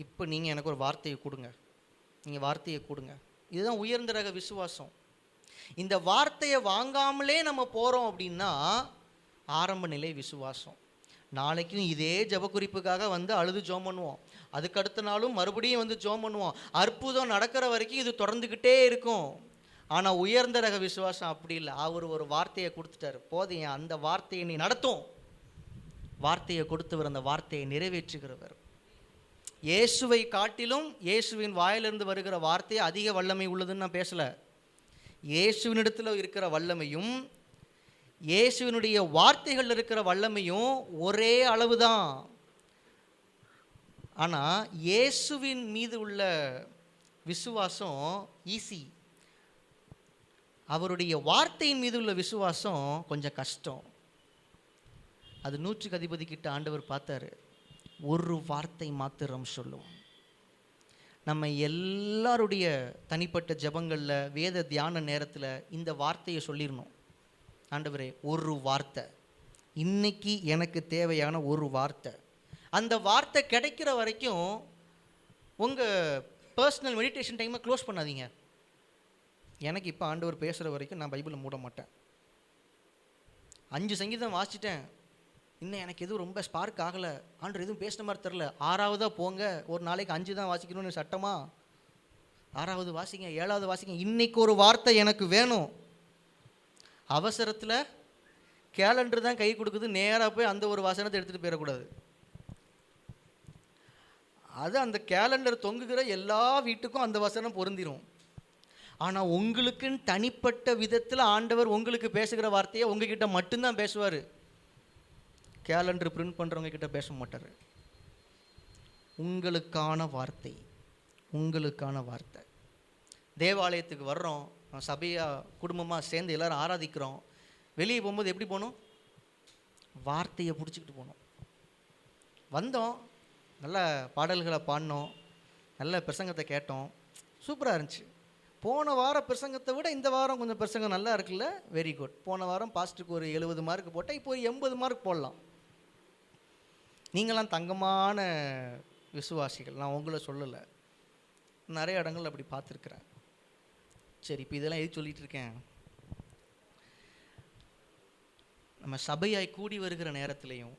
இப்போ நீங்கள் எனக்கு ஒரு வார்த்தையை கொடுங்க, நீங்கள் வார்த்தையை கொடுங்க. இதுதான் உயர்ந்த ரக விசுவாசம். இந்த வார்த்தையை வாங்காமலே நம்ம போகிறோம் அப்படின்னா ஆரம்ப நிலை விசுவாசம். நாளைக்கும் இதே ஜபக்குறிப்புக்காக வந்து அழுது ஜோம் பண்ணுவோம், அதுக்கு அடுத்த நாளும் மறுபடியும் வந்து ஜோம் பண்ணுவோம். அற்புதம் நடக்கிற வரைக்கும் இது தொடர்ந்துக்கிட்டே இருக்கும். ஆனால் உயர்ந்த ரக விசுவாசம் அப்படி இல்லை. அவர் ஒரு வார்த்தையை கொடுத்துட்டாரு, போதும், அந்த வார்த்தையை நீ நடத்தும். வார்த்தையை கொடுத்தவர் அந்த வார்த்தையை நிறைவேற்றுகிறவர். இயேசுவை காட்டிலும் இயேசுவின் வாயிலிருந்து வருகிற வார்த்தை அதிக வல்லமை உள்ளதுன்னு நான் பேசலை. இயேசுவினிடத்தில் இருக்கிற வல்லமையும் இயேசுவினுடைய வார்த்தைகள் இருக்கிற வல்லமையும் ஒரே அளவு தான். ஆனால் இயேசுவின் மீது உள்ள விசுவாசம் ஈஸி, அவருடைய வார்த்தையின் மீது உள்ள விசுவாசம் கொஞ்சம் கஷ்டம். அது 100க்கு அதிபதி கிட்ட ஆண்டவர் பார்த்தாரு, ஒரு வார்த்தை மாத்திரம் சொல்லும். நம்ம எல்லாருடைய தனிப்பட்ட ஜபங்களில், வேத தியான நேரத்தில் இந்த வார்த்தையை சொல்லிடணும். ஆண்டவரே, ஒரு வார்த்தை, இன்னைக்கு எனக்கு தேவையான ஒரு வார்த்தை. அந்த வார்த்தை கிடைக்கிற வரைக்கும் உங்கள் பர்சனல் மெடிடேஷன் டைமை க்ளோஸ் பண்ணாதீங்க. எனக்கு இப்போ ஆண்டவர் பேசுகிற வரைக்கும் நான் பைபிளை மூட மாட்டேன். 5 சங்கீதம் வாசிச்சிட்டேன், இன்னும் எனக்கு எதுவும் ரொம்ப ஸ்பார்க் ஆகலை, ஆண்டவர் எதுவும் பேசுன மாதிரி தெரில. 6வதாக போங்க, ஒரு நாளைக்கு 5 தான் வாசிக்கணும்னு சட்டமா? 6வது வாசிங்க, 7வது வாசிங்க. இன்னைக்கு ஒரு வார்த்தை எனக்கு வேணும். அவசரத்தில் கேலண்டர் தான் கை கொடுக்குது, நேராக போய் அந்த ஒரு வசனத்தை எடுத்துகிட்டு போயிடக்கூடாது. அது அந்த கேலண்டர் தொங்குகிற எல்லா வீட்டுக்கும் அந்த வசனம் பொருந்திடும். ஆனால் உங்களுக்குன்னு தனிப்பட்ட விதத்தில் ஆண்டவர் உங்களுக்கு பேசுகிற வார்த்தையை உங்ககிட்ட மட்டும்தான் பேசுவார். கேலண்டர் பிரிண்ட் பண்ணுறவங்க கிட்ட பேச மாட்டார். உங்களுக்கான வார்த்தை, உங்களுக்கான வார்த்தை. தேவாலயத்துக்கு வர்றோம், சபையாக குடும்பமாக சேர்ந்து எல்லோரும் ஆராதிக்கிறோம். வெளியே போகும்போது எப்படி போகணும்? வார்த்தையை பிடிச்சிக்கிட்டு போகணும். வந்தோம், நல்ல பாடல்களை பாடினோம், நல்ல பிரசங்கத்தை கேட்டோம், சூப்பராக இருந்துச்சு. போன வாரம் பிரசங்கத்தை விட இந்த வாரம் கொஞ்சம் பிரசங்கம் நல்லா இருக்குல்ல, வெரி குட். போன வாரம் பாஸ்ட்டுக்கு ஒரு 70 மார்க் போட்டால் இப்போ ஒரு 80 மார்க் போடலாம். நீங்களாம் தங்கமான விசுவாசிகள், நான் உங்களை சொல்லலை, நிறைய இடங்கள் அப்படி பார்த்துருக்குறேன். சரி, இப்போ இதெல்லாம் எது சொல்லிகிட்டு இருக்கேன்? நம்ம சபையாய் கூடி வருகிற நேரத்துலையும்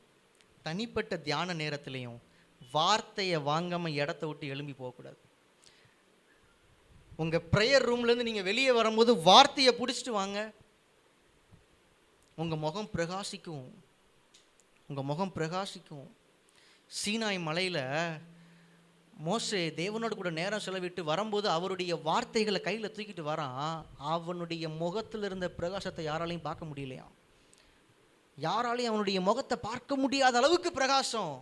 தனிப்பட்ட தியான நேரத்துலையும் வார்த்தையை வாங்காமல் இடத்த விட்டு எழும்பி போகக்கூடாது. உங்கள் ப்ரேயர் ரூம்லேருந்து நீங்கள் வெளியே வரும்போது வார்த்தையை பிடிச்சிட்டு வாங்க. உங்கள் முகம் பிரகாசிக்கும், உங்கள் முகம் பிரகாசிக்கும். சீனாய் மலையில் மோசே தேவனோடு கூட நேரம் செலவிட்டு வரும்போது அவருடைய வார்த்தைகளை கையில் தூக்கிட்டு வரான். அவனுடைய முகத்தில் இருந்த பிரகாசத்தை யாராலையும் பார்க்க முடியலையாம். யாராலையும் அவனுடைய முகத்தை பார்க்க முடியாத அளவுக்கு பிரகாசம்.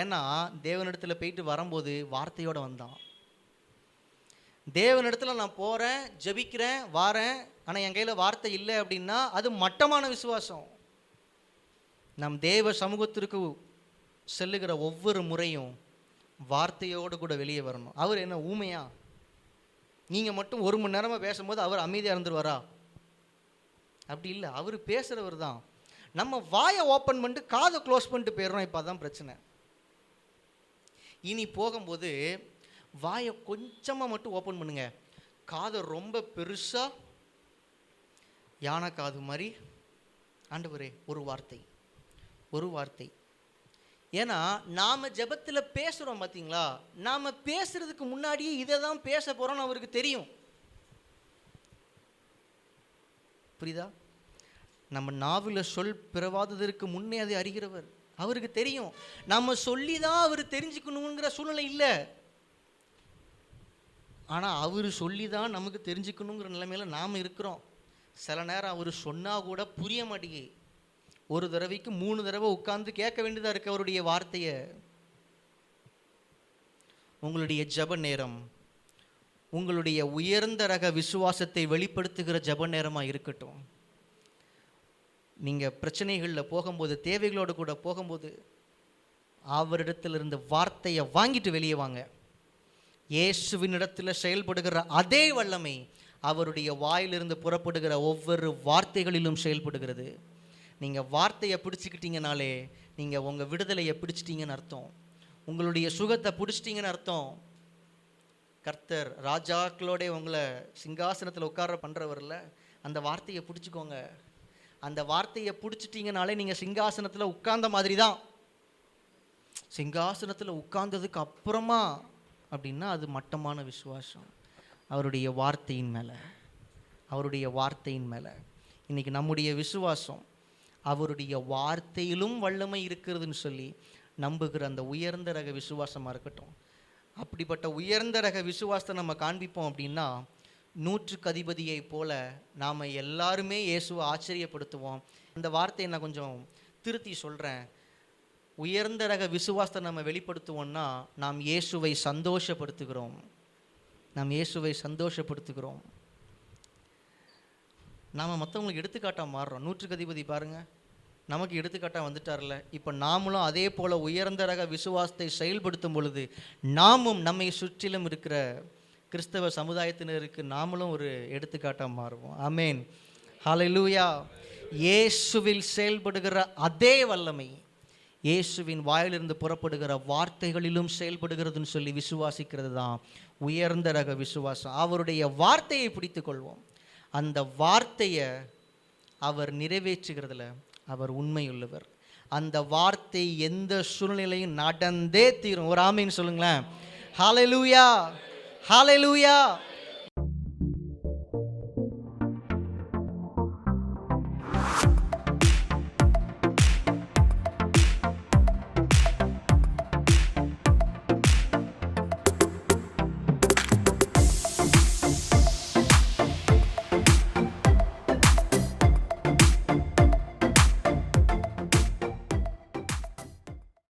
ஏன்னா தேவனிடத்தில் போயிட்டு வரும்போது வார்த்தையோடு வந்தான். தேவனிடத்தில் நான் போகிறேன், ஜெபிக்கிறேன், வாரேன், ஆனால் என் கையில் வார்த்தை இல்லை அப்படின்னா அது மட்டமான விசுவாசம். நம் தேவ சமூகத்திற்கு செல்லுகிற ஒவ்வொரு முறையும் வார்த்தையோடு கூட வெளியே வரணும். அவர் என்ன ஊமையா? நீங்கள் மட்டும் 1 மணி நேரமாக பேசும்போது அவர் அமைதியாக இருந்துருவாரா? அப்படி இல்லை, அவர் பேசுகிறவர் தான். நம்ம வாயை ஓப்பன் பண்ணிட்டு காதை க்ளோஸ் பண்ணிட்டு போயிடுறோம். இப்போ அதான் பிரச்சனை. இனி போகும்போது வாயை கொஞ்சமாக மட்டும் ஓப்பன் பண்ணுங்க, காதை ரொம்ப பெருசாக யானை காது மாதிரி, ஆண்டவரே ஒரு வார்த்தை, ஒரு வார்த்தை. ஏன்னா நாம் ஜெபத்தில் பேசுகிறோம் பார்த்தீங்களா, நாம் பேசுகிறதுக்கு முன்னாடியே இதை தான் பேச போகிறோம்னு அவருக்கு தெரியும். புரியுதா? நம்ம நாவில் சொல் பிறவாததற்கு முன்னே அதை அறிகிறவர். அவருக்கு தெரியும். நம்ம சொல்லி தான் அவர் தெரிஞ்சுக்கணுங்கிற சூழ்நிலை இல்லை. ஆனால் அவர் சொல்லி தான் நமக்கு தெரிஞ்சுக்கணுங்கிற நிலைமையில் நாம் இருக்கிறோம். சில நேரம் அவர் சொன்னால் கூட புரிய மாட்டேங்குது. ஒரு தடவைக்கு 3 தடவை உட்கார்ந்து கேட்க வேண்டியதாக இருக்குது அவருடைய வார்த்தையை. உங்களுடைய ஜெப நேரம் உங்களுடைய உயர்ந்த ரக விசுவாசத்தை வெளிப்படுத்துகிற ஜெப நேரமாக இருக்கட்டும். நீங்கள் பிரச்சனைகளில் போகும்போது, தேவைகளோடு கூட போகும்போது, அவரிடத்திலிருந்து வார்த்தையை வாங்கிட்டு வெளியே வாங்க. இயேசுவின் இடத்துல செயல்படுகிற அதே வல்லமை அவருடைய வாயிலிருந்து புறப்படுகிற ஒவ்வொரு வார்த்தைகளிலும் செயல்படுகிறது. நீங்கள் வார்த்தையை பிடிச்சிக்கிட்டீங்கனாலே நீங்கள் உங்கள் விடுதலையை பிடிச்சிட்டீங்கன்னு அர்த்தம், உங்களுடைய சுகத்தை பிடிச்சிட்டிங்கன்னு அர்த்தம். கர்த்தர் ராஜாக்களோட உங்களை சிங்காசனத்தில் உட்கார பண்ணுறவரில் அந்த வார்த்தையை பிடிச்சிக்கோங்க. அந்த வார்த்தையை பிடிச்சிட்டிங்கனாலே நீங்கள் சிங்காசனத்தில் உட்கார்ந்த மாதிரி தான். சிங்காசனத்தில் உட்கார்ந்ததுக்கு அப்புறமா அப்படின்னா அது மட்டமான விசுவாசம். அவருடைய வார்த்தையின் மேலே இன்றைக்கி நம்முடைய விசுவாசம் அவருடைய வார்த்தையிலும் வல்லமை இருக்கிறதுன்னு சொல்லி நம்புகிற அந்த உயர்ந்த ரக விசுவாசமாக இருக்கட்டும். அப்படிப்பட்ட உயர்ந்த ரக விசுவாசத்தை நம்ம காண்பிப்போம் அப்படின்னா, 100க்கு அதிபதியை போல நாம் எல்லாருமே இயேசுவை ஆச்சரியப்படுத்துவோம். அந்த வார்த்தையை நான் கொஞ்சம் திருத்தி சொல்கிறேன். உயர்ந்த ரக விசுவாசத்தை நம்ம வெளிப்படுத்துவோம்னா நாம் இயேசுவை சந்தோஷப்படுத்துகிறோம். நாம் மற்றவங்களுக்கு எடுத்துக்காட்டாக மாறுறோம். 100க்கு அதிபதி பாருங்கள், நமக்கு எடுத்துக்காட்டாக வந்துட்டார்ல. இப்போ நாமளும் அதே போல் உயர்ந்த ரக விசுவாசத்தை செயல்படுத்தும் பொழுது நாமும் நம்மை சுற்றிலும் இருக்கிற கிறிஸ்தவ சமுதாயத்தினருக்கு நாமளும் ஒரு எடுத்துக்காட்டாக மாறுவோம். ஆமேன், ஹல்லேலூயா. இயேசுவில் செயல்படுகிற அதே வல்லமை இயேசுவின் வாயிலிருந்து புறப்படுகிற வார்த்தைகளிலும் செயல்படுகிறதுன்னு சொல்லி விசுவாசிக்கிறது தான் உயர்ந்த ரக விசுவாசம். அவருடைய வார்த்தையை பிடித்து கொள்வோம். அந்த வார்த்தையை அவர் நிறைவேற்றுகிறதுல அவர் உண்மையுள்ளவர். அந்த வார்த்தை எந்த சூழ்நிலையும் நடந்தே தீரும். ஒரு ஆமீன் சொல்லுங்களேன். ஹல்லேலூயா, ஹல்லேலூயா.